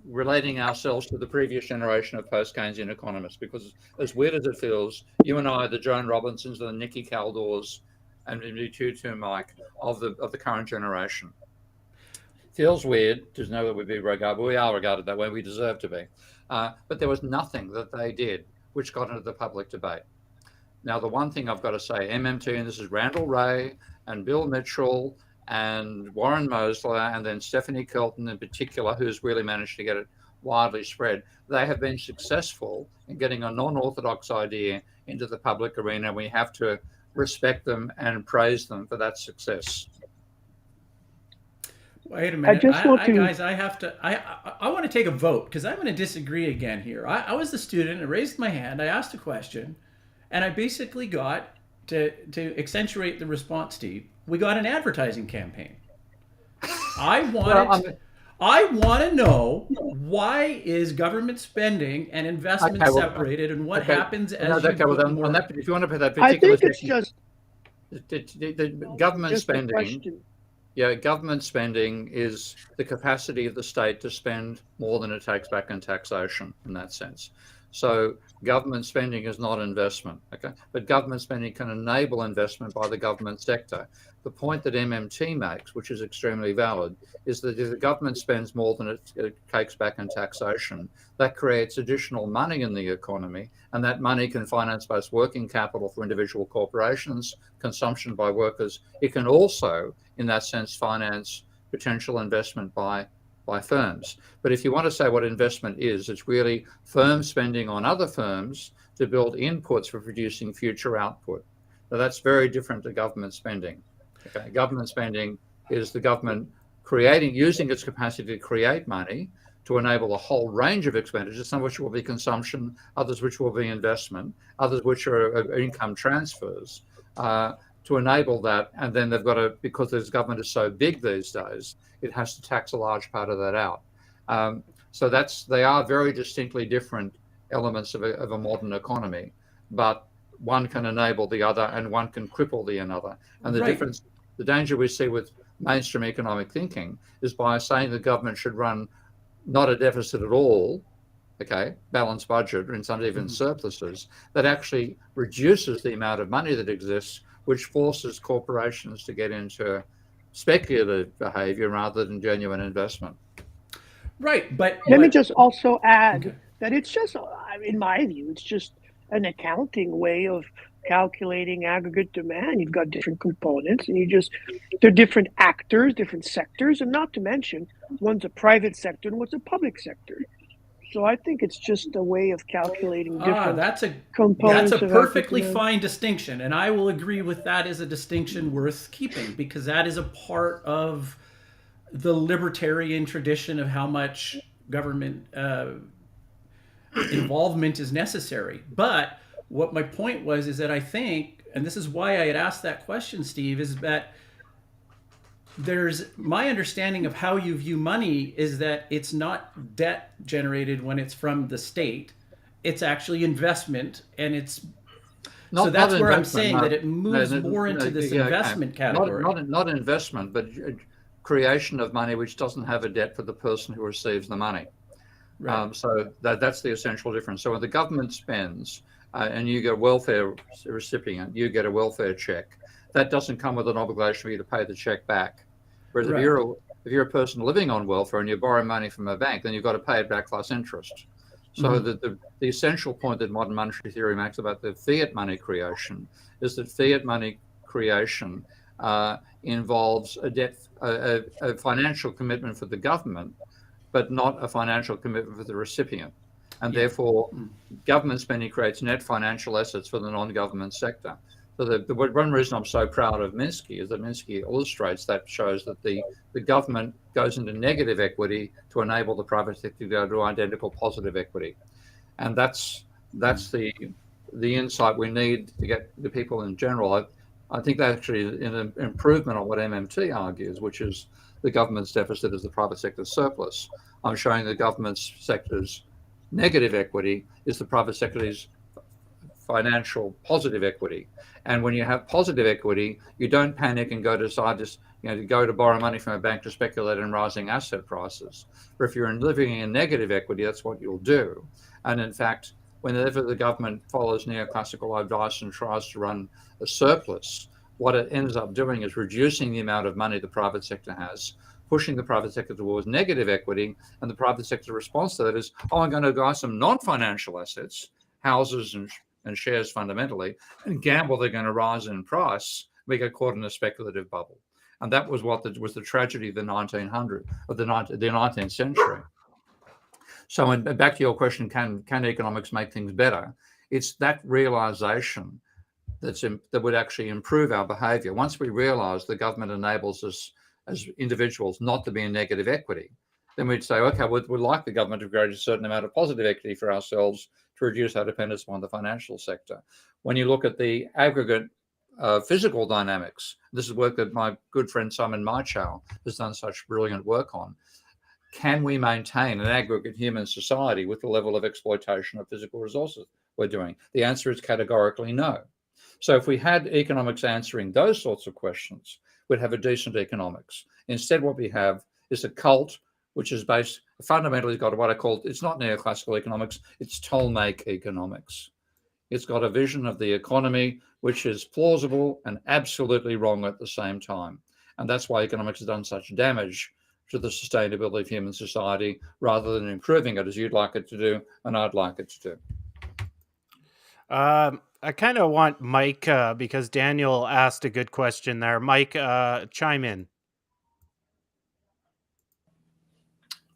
relating ourselves to the previous generation of post-Keynesian economists, because as weird as it feels, you and I are the Joan Robinsons, the Nikki Caldors, and you too, Mike, of the current generation. Feels weird to know that we'd be regarded, but we are regarded that way. We deserve to be. But there was nothing that they did which got into the public debate. Now, the one thing I've got to say, MMT, and this is Randall Wray and Bill Mitchell and Warren Mosler and then Stephanie Kelton in particular, who's really managed to get it widely spread. They have been successful in getting a non-orthodox idea into the public arena. We have to respect them and praise them for that success. Wait a minute, guys. I want to take a vote because I'm going to disagree again here. I was the student. I raised my hand. I asked a question, and I basically got to accentuate the response, Steve. We got an advertising campaign. I want to know why is government spending and investment separated, and what happens as you put more. If you want to put that particular, I think it's just the government spending. Yeah, government spending is the capacity of the state to spend more than it takes back in taxation in that sense. So government spending is not investment, okay? But government spending can enable investment by the government sector. The point that MMT makes, which is extremely valid, is that if the government spends more than it takes back in taxation, that creates additional money in the economy, and that money can finance both working capital for individual corporations, consumption by workers. It can also, in that sense, finance potential investment by firms. But if you want to say what investment is, it's really firms spending on other firms to build inputs for producing future output. Now that's very different to government spending. Okay, government spending is the government using its capacity to create money to enable a whole range of expenditures, some of which will be consumption, others which will be investment, others which are income transfers, to enable that. And then they've got to, because this government is so big these days, it has to tax a large part of that out. So they are very distinctly different elements of a modern economy, but one can enable the other and one can cripple the another. And the difference, the danger we see with mainstream economic thinking is by saying the government should run not a deficit at all, okay, balanced budget, or in some even surpluses, that actually reduces the amount of money that exists, which forces corporations to get into speculative behavior rather than genuine investment. Right, but let me just also add that it's just, in my view, it's just an accounting way of calculating aggregate demand. You've got different components, and they're different actors, different sectors, and not to mention one's a private sector and one's a public sector. So I think it's just a way of calculating different components. That's a perfectly fine distinction, and I will agree with that as a distinction worth keeping, because that is a part of the libertarian tradition of how much government involvement is necessary. But what my point was is that I think, and this is why I had asked that question, Steve, is that my understanding of how you view money is that it's not debt generated when it's from the state. It's actually investment, and it's so that's where I'm saying that it moves more into this investment category. Not investment, but creation of money which doesn't have a debt for the person who receives the money. Right. So that's the essential difference. So when the government spends and you get a welfare recipient, you get a welfare check, that doesn't come with an obligation for you to pay the check back. Whereas if you're a person living on welfare and you borrow money from a bank, then you've got to pay it back plus interest. So the essential point that modern monetary theory makes about the fiat money creation is that fiat money creation involves a financial commitment for the government, but not a financial commitment for the recipient. And therefore, government spending creates net financial assets for the non-government sector. So the one reason I'm so proud of Minsky is that Minsky illustrates that, shows that the government goes into negative equity to enable the private sector to go to identical positive equity. And that's the insight we need to get the people in general. I think that actually is an improvement on what MMT argues, which is the government's deficit is the private sector's surplus. I'm showing the government sector's negative equity is the private sector's financial positive equity. And when you have positive equity, you don't panic and go to borrow money from a bank to speculate in rising asset prices. But if you're living in negative equity, that's what you'll do. And in fact, whenever the government follows neoclassical advice and tries to run a surplus, what it ends up doing is reducing the amount of money the private sector has, pushing the private sector towards negative equity, and the private sector response to that is, I'm going to buy some non-financial assets, houses and shares fundamentally, and gamble they're going to rise in price. We get caught in a speculative bubble. And that was what was the tragedy of the 19th century. So back to your question, can economics make things better? It's that realization that would actually improve our behavior. Once we realize the government enables us as individuals not to be in negative equity, then we'd say, okay, we'd like the government to create a certain amount of positive equity for ourselves to reduce our dependence upon the financial sector. When you look at the aggregate physical dynamics, this is work that my good friend Simon Maichow has done such brilliant work on. Can we maintain an aggregate human society with the level of exploitation of physical resources we're doing? The answer is categorically no. So if we had economics answering those sorts of questions, we'd have a decent economics. Instead, what we have is a cult which is based fundamentally got what I call, it's not neoclassical economics, it's Tolmake economics. It's got a vision of the economy which is plausible and absolutely wrong at the same time. And that's why economics has done such damage to the sustainability of human society, rather than improving it as you'd like it to do and I'd like it to do. I kind of want Mike, because Daniel asked a good question there. Mike, chime in.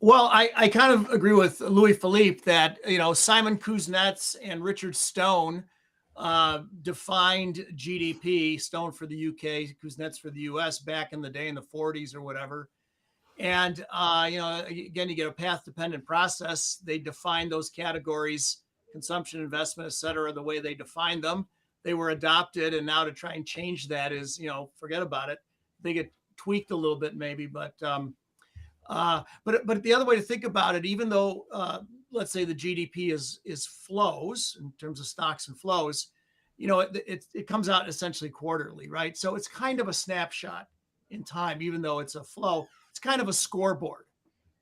Well, I kind of agree with Louis-Philippe that, Simon Kuznets and Richard Stone defined GDP, Stone for the UK, Kuznets for the US, back in the day in the 40s or whatever. And, again, you get a path-dependent process. They define those categories, consumption, investment, et cetera, the way they define them. They were adopted, and now to try and change that is, forget about it. They get tweaked a little bit maybe, but the other way to think about it, even though let's say the GDP is flows in terms of stocks and flows, it comes out essentially quarterly, right? So it's kind of a snapshot in time, even though it's a flow. It's kind of a scoreboard,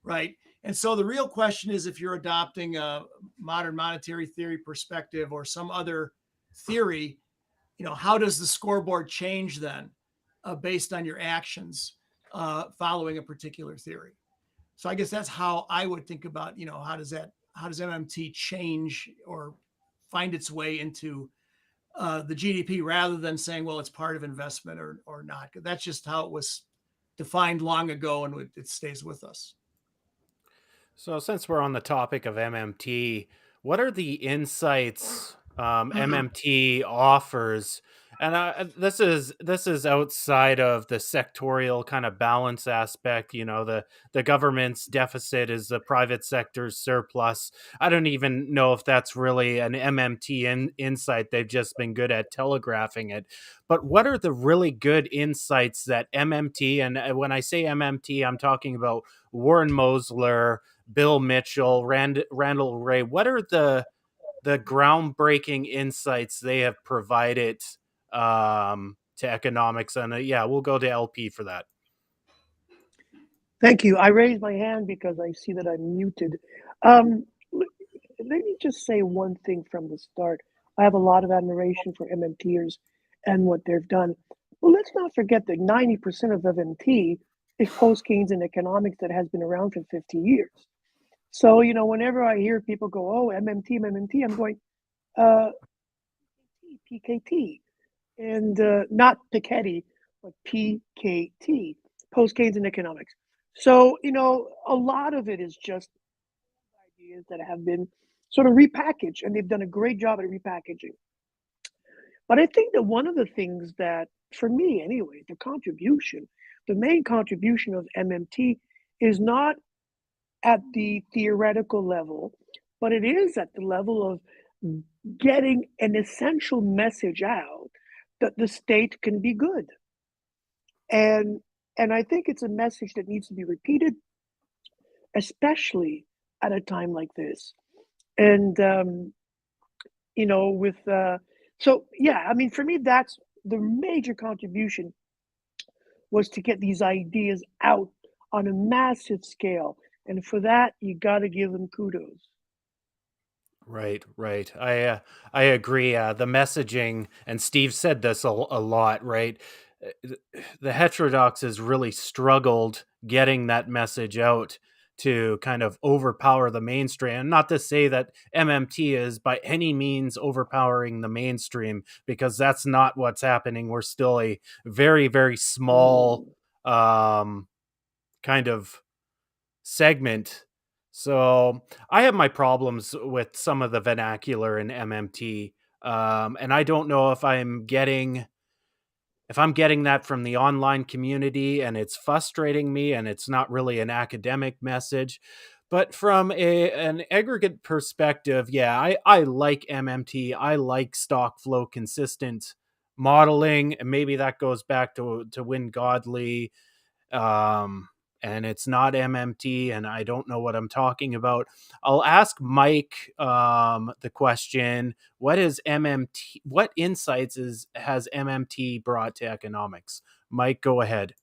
right? And so the real question is, if you're adopting a modern monetary theory perspective or some other theory, how does the scoreboard change then based on your actions following a particular theory? So I guess that's how I would think about, how does MMT change or find its way into the GDP, rather than saying, well, it's part of investment or not. That's just how it was defined long ago, and it stays with us. So since we're on the topic of MMT, what are the insights MMT offers? And this is outside of the sectorial kind of balance aspect. The government's deficit is the private sector's surplus. I don't even know if that's really an MMT insight. They've just been good at telegraphing it. But what are the really good insights that MMT, and when I say MMT, I'm talking about Warren Mosler, Bill Mitchell, Randall Wray, what are the groundbreaking insights they have provided to economics? And we'll go to LP for that. Thank you. I raised my hand because I see that I'm muted. Let me just say one thing from the start. I have a lot of admiration for MMTers and what they've done. Well, let's not forget that 90% of MMT is post-Keynesian economics that has been around for 50 years. So, whenever I hear people go, oh, MMT, I'm going, PKT, and not Piketty, but PKT, post-Keynesian economics. So, a lot of it is just ideas that have been sort of repackaged, and they've done a great job at repackaging. But I think that one of the things that, for me anyway, the main contribution of MMT is not at the theoretical level, but it is at the level of getting an essential message out that the state can be good. And I think it's a message that needs to be repeated, especially at a time like this. And, for me, that's the major contribution, was to get these ideas out on a massive scale. And for that, you got to give them kudos. Right. I agree. The messaging, and Steve said this a lot, right? The heterodoxes really struggled getting that message out to kind of overpower the mainstream. Not to say that MMT is by any means overpowering the mainstream, because that's not what's happening. We're still a very, very small kind of segment. So I have my problems with some of the vernacular in MMT, and I don't know if I'm getting that from the online community, and it's frustrating me, and it's not really an academic message. But from an aggregate perspective, I like MMT. I like stock flow consistent modeling, and maybe that goes back to Wynne Godley. And it's not MMT, and I don't know what I'm talking about. I'll ask Mike the question: what is MMT? What insights has MMT brought to economics? Mike, go ahead.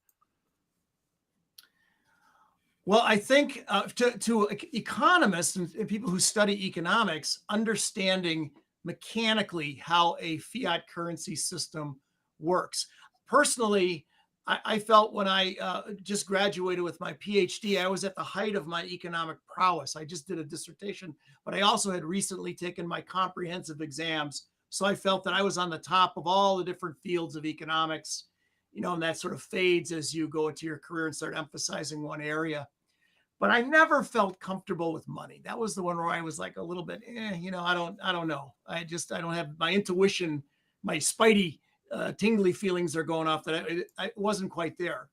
Well, I think to economists and people who study economics, understanding mechanically how a fiat currency system works. Personally, I felt when I just graduated with my PhD, I was at the height of my economic prowess. I just did a dissertation, but I also had recently taken my comprehensive exams. So I felt that I was on the top of all the different fields of economics, and that sort of fades as you go into your career and start emphasizing one area. But I never felt comfortable with money. That was the one where I was like a little bit, I don't know. I don't have my intuition, my spidey, tingly feelings are going off that I wasn't quite there.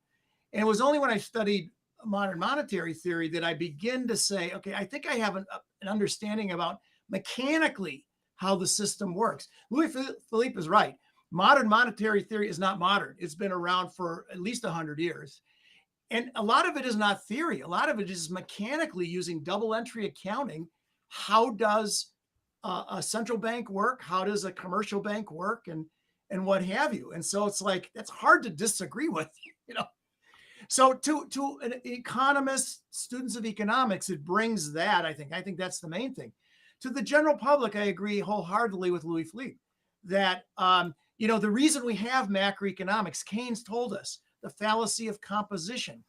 And it was only when I studied modern monetary theory that I begin to say, okay, I think I have an understanding about mechanically how the system works. Louis-Philippe is right. Modern monetary theory is not modern. It's been around for at least 100 years. And a lot of it is not theory. A lot of it is mechanically using double entry accounting. How does a central bank work? How does a commercial bank work? And what have you? And so it's like, that's hard to disagree with, So to an economist, students of economics, it brings that, I think that's the main thing. To the general public, I agree wholeheartedly with Louis-Philippe that, the reason we have macroeconomics, Keynes told us, the fallacy of composition.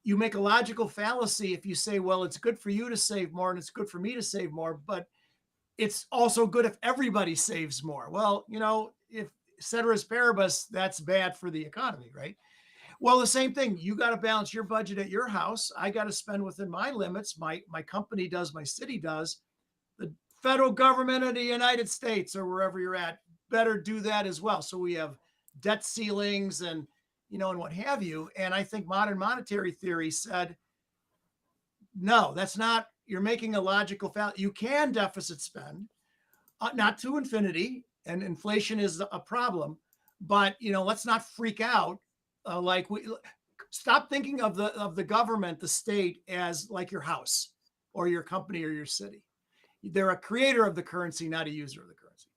You make a logical fallacy if you say, well, it's good for you to save more and it's good for me to save more, but it's also good if everybody saves more. Well, if ceteris paribus, that's bad for the economy, right? Well, the same thing. You got to balance your budget at your house. I got to spend within my limits. My company does, my city does. The federal government of the United States or wherever you're at better do that as well. So we have debt ceilings and what have you. And I think modern monetary theory said, no, that's not, you're making a logical fallacy. You can deficit spend, not to infinity, and inflation is a problem, but, let's not freak out. Stop thinking of the government, the state, as like your house or your company or your city. They're a creator of the currency, not a user of the currency.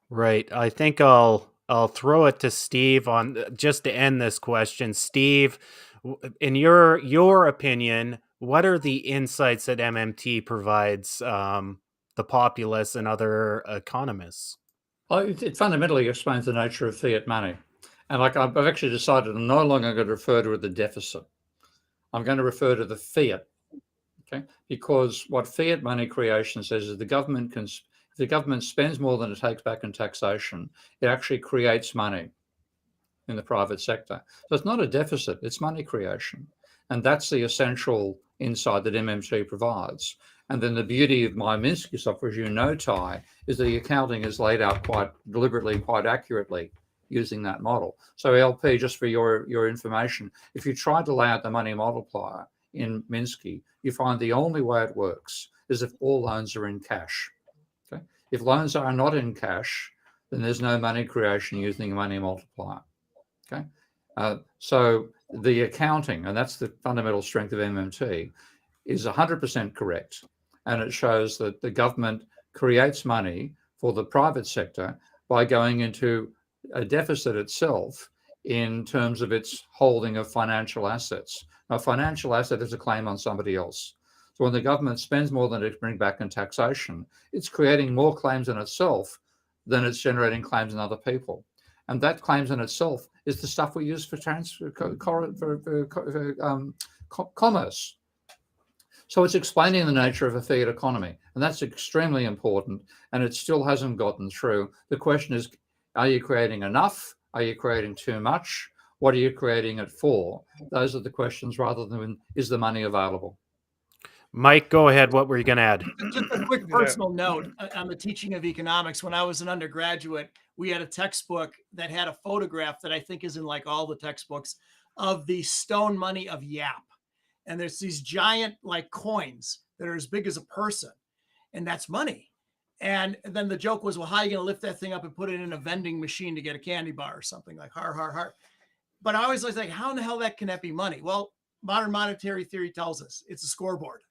Right. I think I'll throw it to Steve on just to end this question. Steve, in your opinion, what are the insights that MMT provides the populace and other economists? Well, it fundamentally explains the nature of fiat money. And I've actually decided I'm no longer going to refer to it the deficit. I'm going to refer to the fiat. Okay, because what fiat money creation says is the government if the government spends more than it takes back in taxation, it actually creates money in the private sector. So it's not a deficit, it's money creation. And that's the essential insight that MMT provides. And then the beauty of my Minsky software, as you know, Ty, is the accounting is laid out quite deliberately, quite accurately using that model. So LP, just for your information, if you try to lay out the money multiplier in Minsky, you find the only way it works is if all loans are in cash. Okay? If loans are not in cash, then there's no money creation using a money multiplier. Okay? So the accounting, and that's the fundamental strength of MMT, is 100% correct. And it shows that the government creates money for the private sector by going into a deficit itself in terms of its holding of financial assets. Now, financial asset is a claim on somebody else. So when the government spends more than it brings back in taxation, it's creating more claims in itself than it's generating claims in other people. And that claims in itself is the stuff we use for commerce. So it's explaining the nature of a fiat economy, and that's extremely important, and it still hasn't gotten through. The question is, are you creating enough? Are you creating too much? What are you creating it for? Those are the questions rather than is the money available? Mike, go ahead. What were you going to add? Just a quick personal note on the teaching of economics. When I was an undergraduate, we had a textbook that had a photograph that I think is in like all the textbooks of the stone money of Yap. And there's these giant like coins that are as big as a person, and that's money. And then the joke was, well, how are you going to lift that thing up and put it in a vending machine to get a candy bar or something like har. But I always was like, how in the hell can that be money? Well, modern monetary theory tells us it's a scoreboard.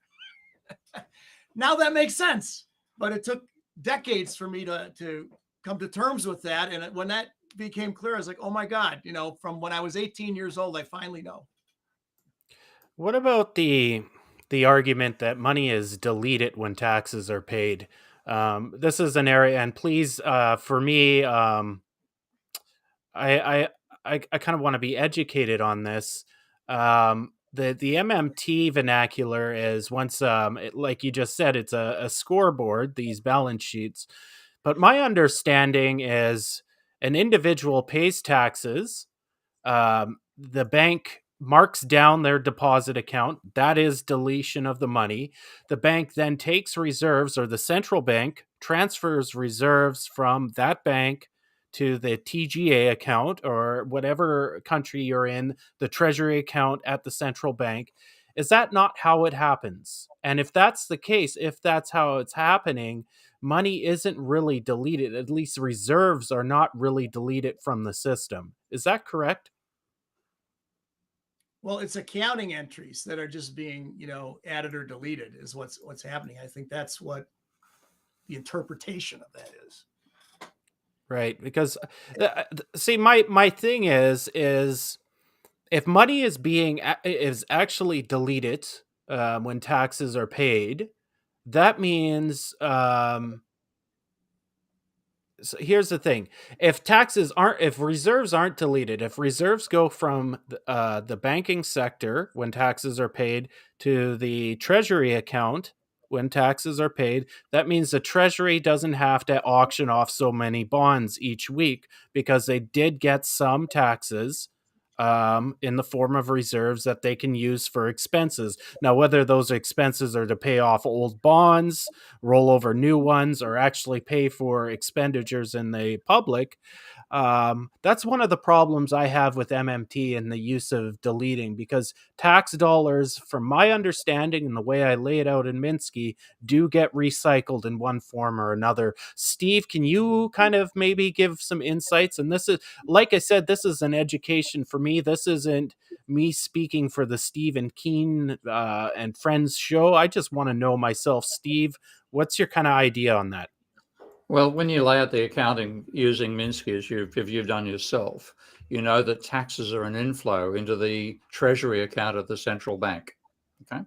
Now that makes sense, but it took decades for me to come to terms with that. And when that became clear, I was like, oh my God, from when I was 18 years old, I finally know. What about the argument that money is deleted when taxes are paid? This is an area, and please, for me, I I kind of want to be educated on this. The MMT vernacular is once, like you just said, it's a scoreboard. These balance sheets, but my understanding is an individual pays taxes. The bank marks down their deposit account. That is deletion of the money. The bank then takes reserves, or the central bank transfers reserves from that bank to the TGA account, or whatever country you're in, the treasury account at the central bank. Is that not how it happens? And if that's the case, if that's how it's happening, money isn't really deleted. At least reserves are not really deleted from the system. Is that correct? Well, it's accounting entries that are just being, added or deleted is what's happening. I think that's what the interpretation of that is. Right, because see, my thing is if money is actually deleted when taxes are paid, that means so here's the thing: if reserves aren't deleted, if reserves go from the banking sector when taxes are paid to the treasury account when taxes are paid, that means the treasury doesn't have to auction off so many bonds each week because they did get some taxes in the form of reserves that they can use for expenses. Now, whether those expenses are to pay off old bonds, roll over new ones, or actually pay for expenditures in the public, that's one of the problems I have with MMT and the use of deleting, because tax dollars, from my understanding and the way I lay it out in Minsky, do get recycled in one form or another. Steve, can you kind of maybe give some insights? And this is, like I said, this is an education for me. This isn't me speaking for the Steve and Keane and Friends show. I just want to know myself. Steve, what's your kind of idea on that? Well, when you lay out the accounting using Minsky, as you've done yourself, you know that taxes are an inflow into the treasury account of the central bank. Okay,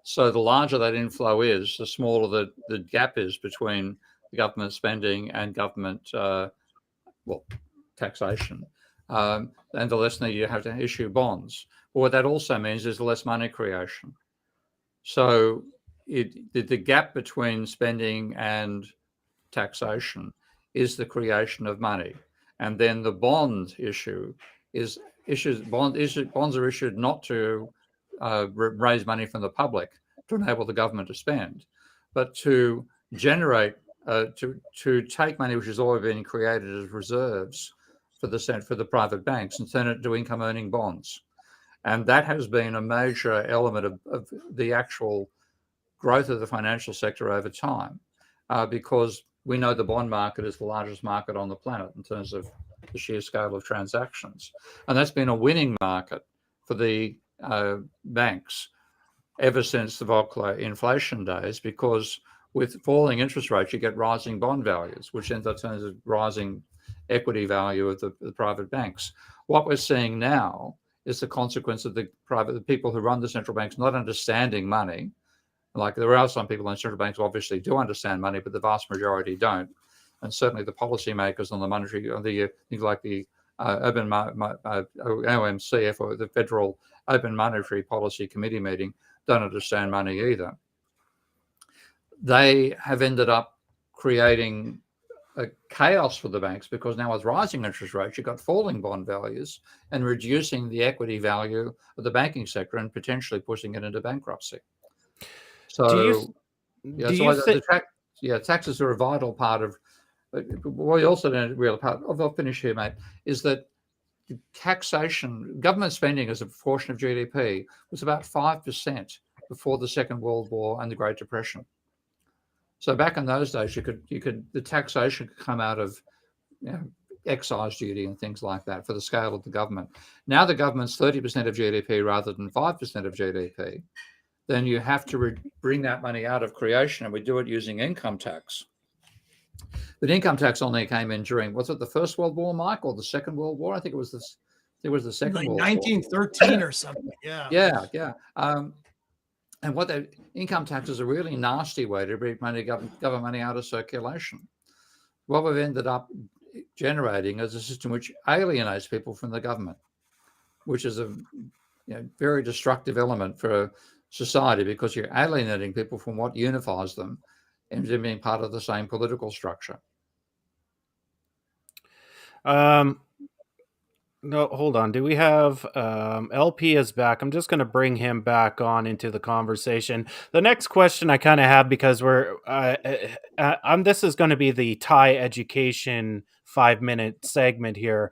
so the larger that inflow is, the smaller the gap is between the government spending and government taxation, and the less need you have to issue bonds. But what that also means is less money creation. So the gap between spending and taxation is the creation of money, and then the bond issue is bonds are issued not to raise money from the public to enable the government to spend, but to generate to take money which has already been created as reserves for the private banks and turn it into income earning bonds. And that has been a major element of the actual growth of the financial sector over time, because we know the bond market is the largest market on the planet in terms of the sheer scale of transactions. And that's been a winning market for the banks ever since the Volcker inflation days, because with falling interest rates, you get rising bond values, which ends up turning into rising equity value of the private banks. What we're seeing now is the consequence of the people who run the central banks not understanding money. Like, there are some people in central banks who obviously do understand money, but the vast majority don't. And certainly the policymakers on the monetary, things like the OMC, or the Federal Open Monetary Policy Committee meeting, don't understand money either. They have ended up creating a chaos for the banks, because now with rising interest rates, you've got falling bond values and reducing the equity value of the banking sector and potentially pushing it into bankruptcy. So, taxes are a vital part of. What we also don't real part of. I'll finish here, mate. Is that taxation, government spending as a proportion of GDP was about 5% before the Second World War and the Great Depression. So back in those days, the taxation could come out of excise duty and things like that for the scale of the government. Now the government's 30% of GDP rather than 5% of GDP. Then you have to bring that money out of creation, and we do it using income tax. But income tax only came in during, was it the First World War, Mike, or the Second World War? I think it was There was the Second Like World War. 1913 or something. Yeah. Yeah. And what the income tax is a really nasty way to bring money, government money out of circulation. What we've ended up generating is a system which alienates people from the government, which is a very destructive element for a society, because you're alienating people from what unifies them and them being part of the same political structure. No, hold on. Do we have LP is back? I'm just going to bring him back on into the conversation. The next question I kind of have, because this is going to be the Thai education 5-minute segment here.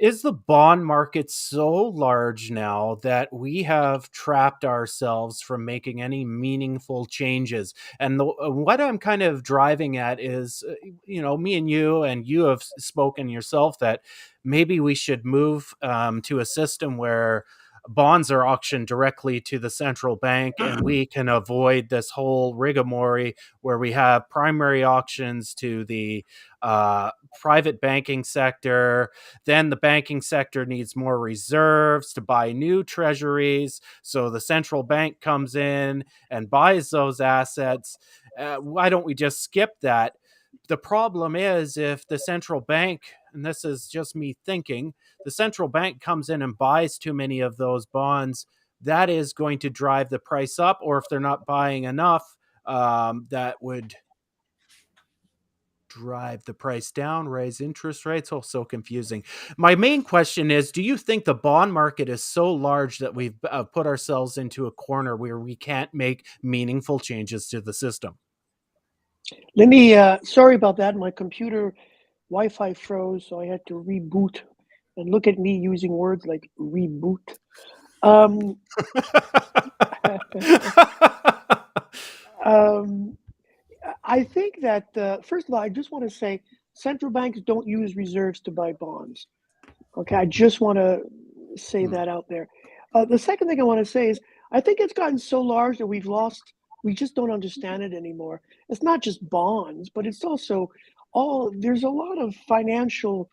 Is the bond market so large now that we have trapped ourselves from making any meaningful changes? And what I'm kind of driving at is, me and you have spoken yourself that maybe we should move to a system where bonds are auctioned directly to the central bank, and we can avoid this whole rigmarole where we have primary auctions to the private banking sector. Then the banking sector needs more reserves to buy new treasuries. So the central bank comes in and buys those assets. Why don't we just skip that? The problem is, if the central bank, and this is just me thinking, the central bank comes in and buys too many of those bonds, that is going to drive the price up. Or if they're not buying enough, that would drive the price down, raise interest rates. Oh, so confusing. My main question is, do you think the bond market is so large that we've put ourselves into a corner where we can't make meaningful changes to the system? Let me, sorry about that. My computer Wi-Fi froze, so I had to reboot. And look at me using words like reboot. I think that, first of all, I just want to say central banks don't use reserves to buy bonds. Okay, I just want to say that out there. The second thing I want to say is, I think it's gotten so large that we just don't understand it anymore. It's not just bonds, but it's also there's a lot of financial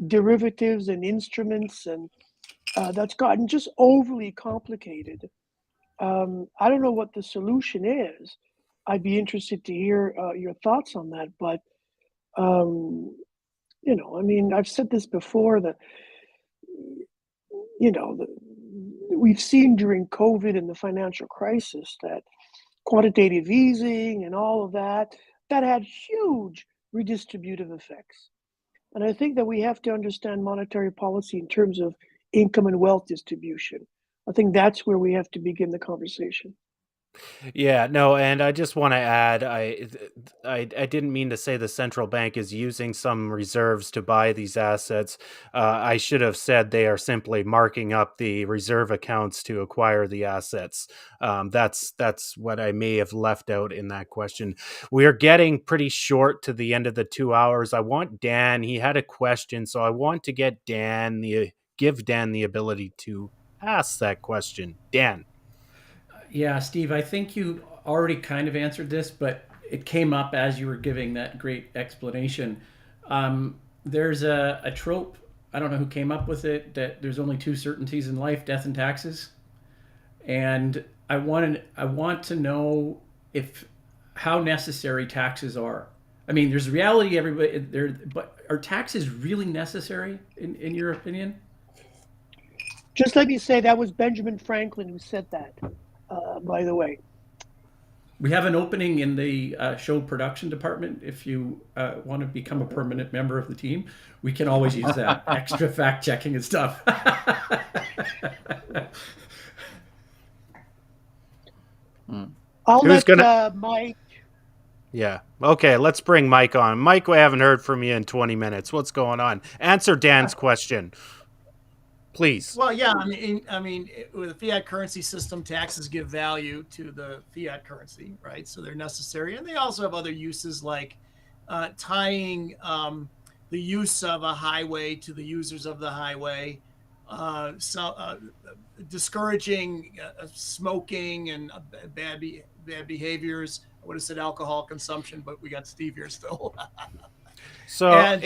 derivatives and instruments, and that's gotten just overly complicated. I don't know what the solution is. I'd be interested to hear your thoughts on that. But, I've said this before, that, we've seen during COVID and the financial crisis that quantitative easing and all of that had huge redistributive effects. And I think that we have to understand monetary policy in terms of income and wealth distribution. I think that's where we have to begin the conversation. Yeah, no, and I just want to add, I didn't mean to say the central bank is using some reserves to buy these assets. I should have said they are simply marking up the reserve accounts to acquire the assets. That's what I may have left out in that question. We are getting pretty short to the end of the 2 hours. I want Dan. He had a question, so I want to give Dan the ability to ask that question. Dan. Yeah, Steve, I think you already kind of answered this, but it came up as you were giving that great explanation. There's a trope, I don't know who came up with it, that there's only two certainties in life, death and taxes. And I want to know how necessary taxes are. I mean, there's reality everybody there, but are taxes really necessary in your opinion? Just let me say that was Benjamin Franklin who said that. By the way, we have an opening in the show production department. If you want to become a permanent member of the team, we can always use that extra fact checking and stuff. I'll let Mike. Yeah. Okay, let's bring Mike on. Mike, we haven't heard from you in 20 minutes. What's going on? Answer Dan's question, please. Well, yeah, I mean, with a fiat currency system, taxes give value to the fiat currency, right? So they're necessary, and they also have other uses, like tying the use of a highway to the users of the highway, discouraging smoking and bad behaviors. I would have said alcohol consumption, but we got Steve here still. So, and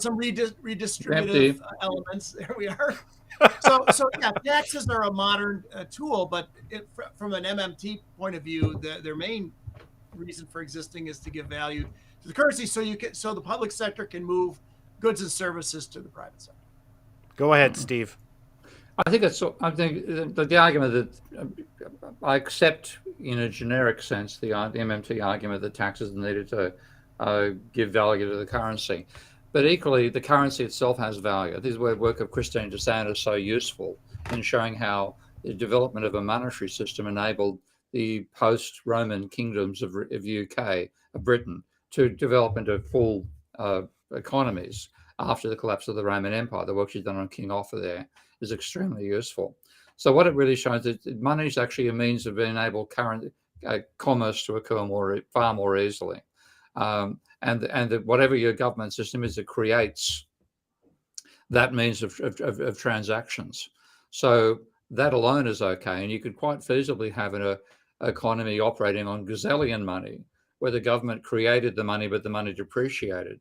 some redistributive elements. There we are. So yeah, taxes are a modern tool, but from an MMT point of view, their main reason for existing is to give value to the currency, so the public sector can move goods and services to the private sector. Go ahead, Steve. I think the argument that I accept in a generic sense the MMT argument that taxes are needed to give value to the currency, but equally the currency itself has value. This is where the work of Christine DeSantis is so useful in showing how the development of a monetary system enabled the post-Roman kingdoms of UK, of Britain, to develop into full economies after the collapse of the Roman Empire. The work she's done on King Offa there is extremely useful. So what it really shows is that money is actually a means of enable current commerce to occur far more easily. And that whatever your government system is, it creates that means of transactions. So that alone is okay. And you could quite feasibly have an economy operating on gazillion money, where the government created the money, but the money depreciated.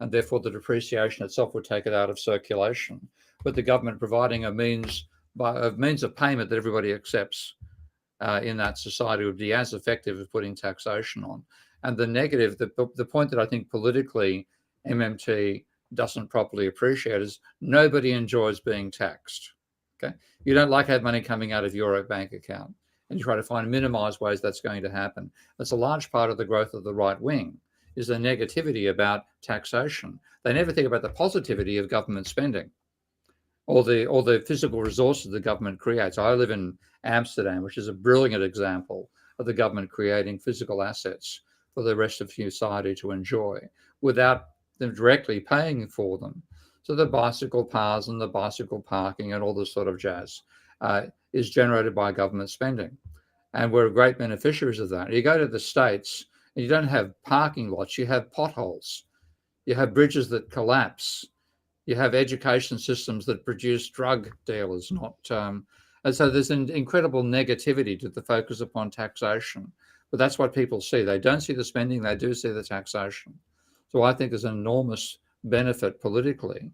And therefore the depreciation itself would take it out of circulation. But the government providing a means of payment that everybody accepts in that society would be as effective as putting taxation on. And the negative, the point that I think politically MMT doesn't properly appreciate is nobody enjoys being taxed. Okay, you don't like to have money coming out of your bank account, and you try to minimize ways that's going to happen. That's a large part of the growth of the right wing, is the negativity about taxation. They never think about the positivity of government spending, or the physical resources the government creates. I live in Amsterdam, which is a brilliant example of the government creating physical assets for the rest of society to enjoy without them directly paying for them. So the bicycle paths and the bicycle parking and all this sort of jazz is generated by government spending. And we're great beneficiaries of that. You go to the States and you don't have parking lots, you have potholes. You have bridges that collapse. You have education systems that produce drug dealers, and so there's an incredible negativity to the focus upon taxation. But that's what people see. They don't see the spending, they do see the taxation. So I think there's an enormous benefit politically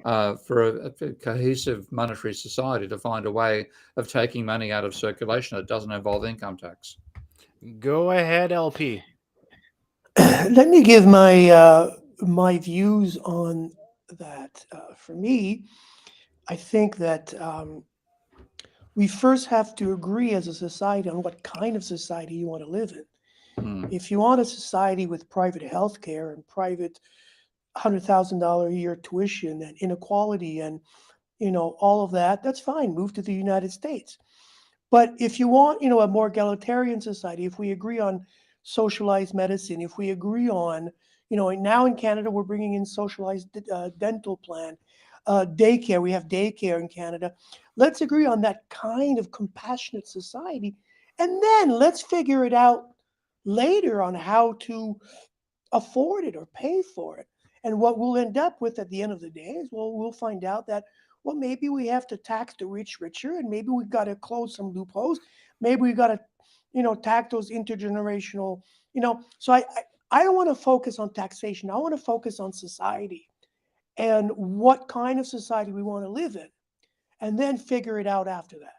for a cohesive monetary society to find a way of taking money out of circulation that doesn't involve income tax. Go ahead, LP. Let me give my views on that. For me, I think that we first have to agree as a society on what kind of society you want to live in. If you want a society with private health care and private $100,000 a year tuition and inequality and all of that, that's fine. Move to the United States. But if you want a more egalitarian society, if we agree on socialized medicine, if we agree on now in Canada we're bringing in socialized dental plan, daycare, we have daycare in Canada. Let's agree on that kind of compassionate society, and then let's figure it out later on how to afford it or pay for it. And what we'll end up with at the end of the day is, we'll find out that, maybe we have to tax the rich richer, and maybe we've got to close some loopholes. Maybe we've got to, tax those intergenerational, So I don't want to focus on taxation. I want to focus on society and what kind of society we want to live in, and then figure it out after that.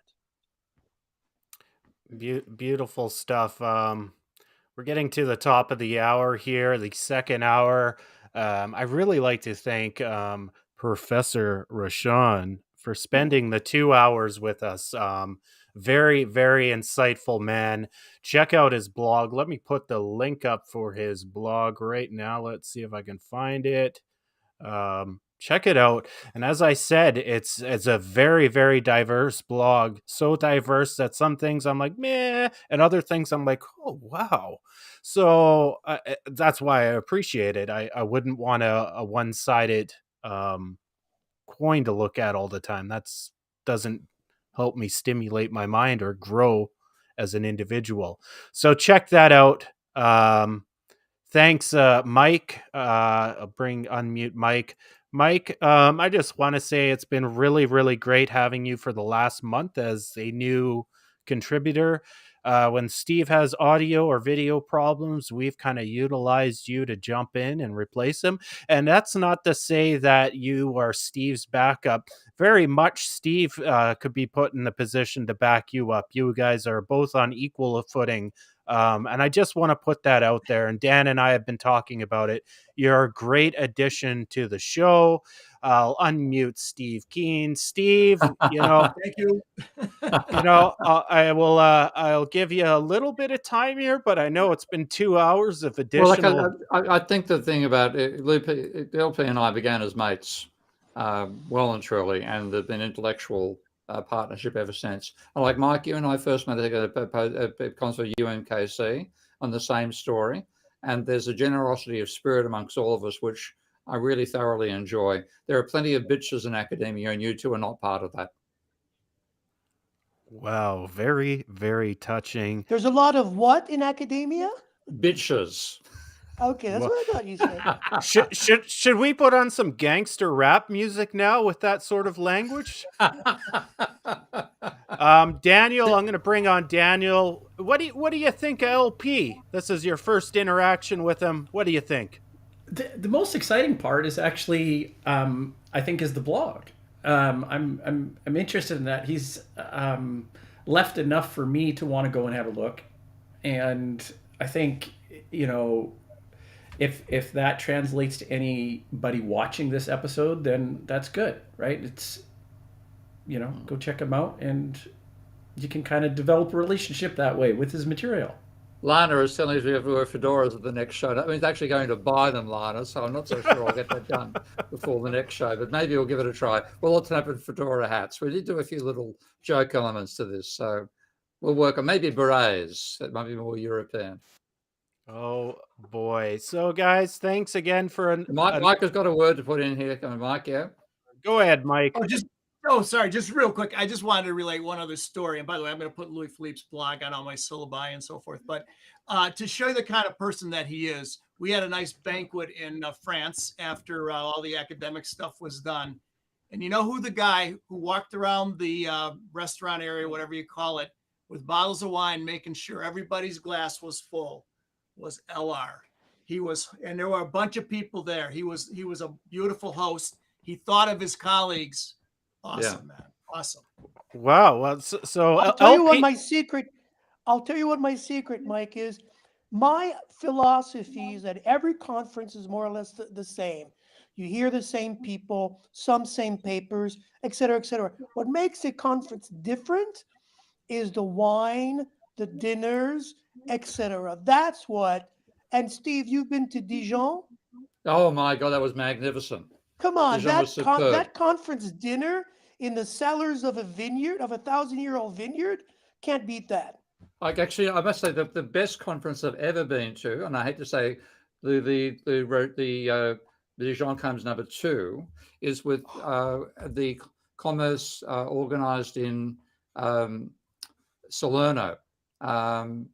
Beautiful stuff. We're getting to the top of the hour here, the second hour. I really like to thank Professor Rochon for spending the 2 hours with us. Very, very insightful man. Check out his blog. Let me put the link up for his blog right now. Let's see if I can find it. Check it out. And as I said, it's a very, very diverse blog. So diverse that some things I'm like, meh, and other things I'm like, oh, wow. So that's why I appreciate it. I wouldn't want a one-sided coin to look at all the time. That's doesn't help me stimulate my mind or grow as an individual. So check that out. Thanks, Mike. I'll unmute Mike. Mike, I just want to say it's been really, really great having you for the last month as a new contributor. When Steve has audio or video problems, we've kind of utilized you to jump in and replace him. And that's not to say that you are Steve's backup. Very much Steve could be put in the position to back you up. You guys are both on equal footing. And I just want to put that out there. And Dan and I have been talking about it. You're a great addition to the show. I'll unmute Steve Keane. Steve, Thank you. I'll give you a little bit of time here, but I know it's been 2 hours of additional. Well, I think the thing about it, LP and I began as mates, well and truly, and there's been intellectual partnership ever since. And like Mike, you and I first met at a concert at UMKC on the same story, and there's a generosity of spirit amongst all of us, which I really thoroughly enjoy. There are plenty of bitches in academia, and you two are not part of that. Wow, very, very touching. There's a lot of what in academia? Bitches. Okay, that's what I thought you said. Should we put on some gangster rap music now with that sort of language? Daniel, I'm going to bring on Daniel. What do you think of LP? This is your first interaction with him. What do you think? The most exciting part is actually, I think, is the blog. I'm interested in that. He's left enough for me to want to go and have a look, and I think, if that translates to anybody watching this episode, then that's good, right? It's, go check him out, and you can kind of develop a relationship that way with his material. Lana is telling us we have to wear fedoras at the next show. That means actually going to buy them, Lana, so I'm not so sure I'll get that done before the next show, but maybe we'll give it a try. We'll alternate with fedora hats. We did do a few little joke elements to this, so we'll work on maybe berets. That might be more European. Oh, boy. So, guys, thanks again for... Mike has got a word to put in here. Come on, Mike, yeah? Go ahead, Mike. Sorry, just real quick. I just wanted to relate one other story. And by the way, I'm going to put Louis-Philippe's blog on all my syllabi and so forth. But to show you the kind of person that he is, we had a nice banquet in France after all the academic stuff was done. And you know who the guy who walked around the restaurant area, whatever you call it, with bottles of wine, making sure everybody's glass was full, was LR. He was, and there were a bunch of people there. He was a beautiful host. He thought of his colleagues. Awesome, man. Awesome. Wow. Well, so I'll tell you what my secret, Mike, is. My philosophy is that every conference is more or less the same. You hear the same people, some same papers, et cetera, et cetera. What makes a conference different is the wine, the dinners, etc. That's what. And Steve, you've been to Dijon? Oh my God, that was magnificent. Come on, that conference dinner in the cellars of a vineyard, of a 1,000-year-old vineyard, can't beat that. Actually, I must say the best conference I've ever been to, and I hate to say the Dijon comes number 2, is with the commerce organized in Salerno. And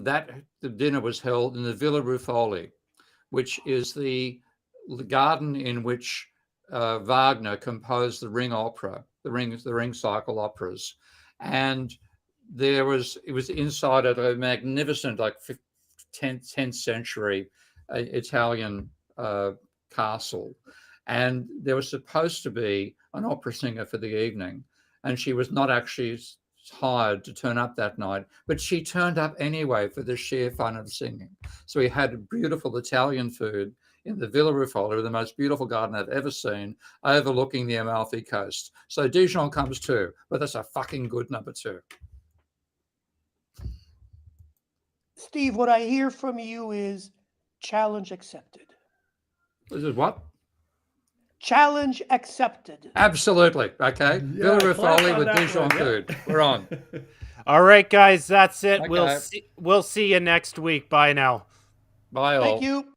the dinner was held in the Villa Ruffoli, which is the garden in which Wagner composed the Ring opera, the Ring cycle operas. And it was inside of a magnificent, like 10th century Italian castle. And there was supposed to be an opera singer for the evening. And she was not actually hired to turn up that night, but she turned up anyway for the sheer fun of singing. So we had beautiful Italian food in the Villa Ruffoli, the most beautiful garden I've ever seen, overlooking the Amalfi Coast. So Dijon comes 2, but that's a fucking good number 2. Steve, what I hear from you is challenge accepted. This is what? Challenge accepted. Absolutely. Okay. Villa Ruffoli with Dijon food. We're on. All right, guys, that's it. Okay. We'll see you next week. Bye now. Bye all. Thank you.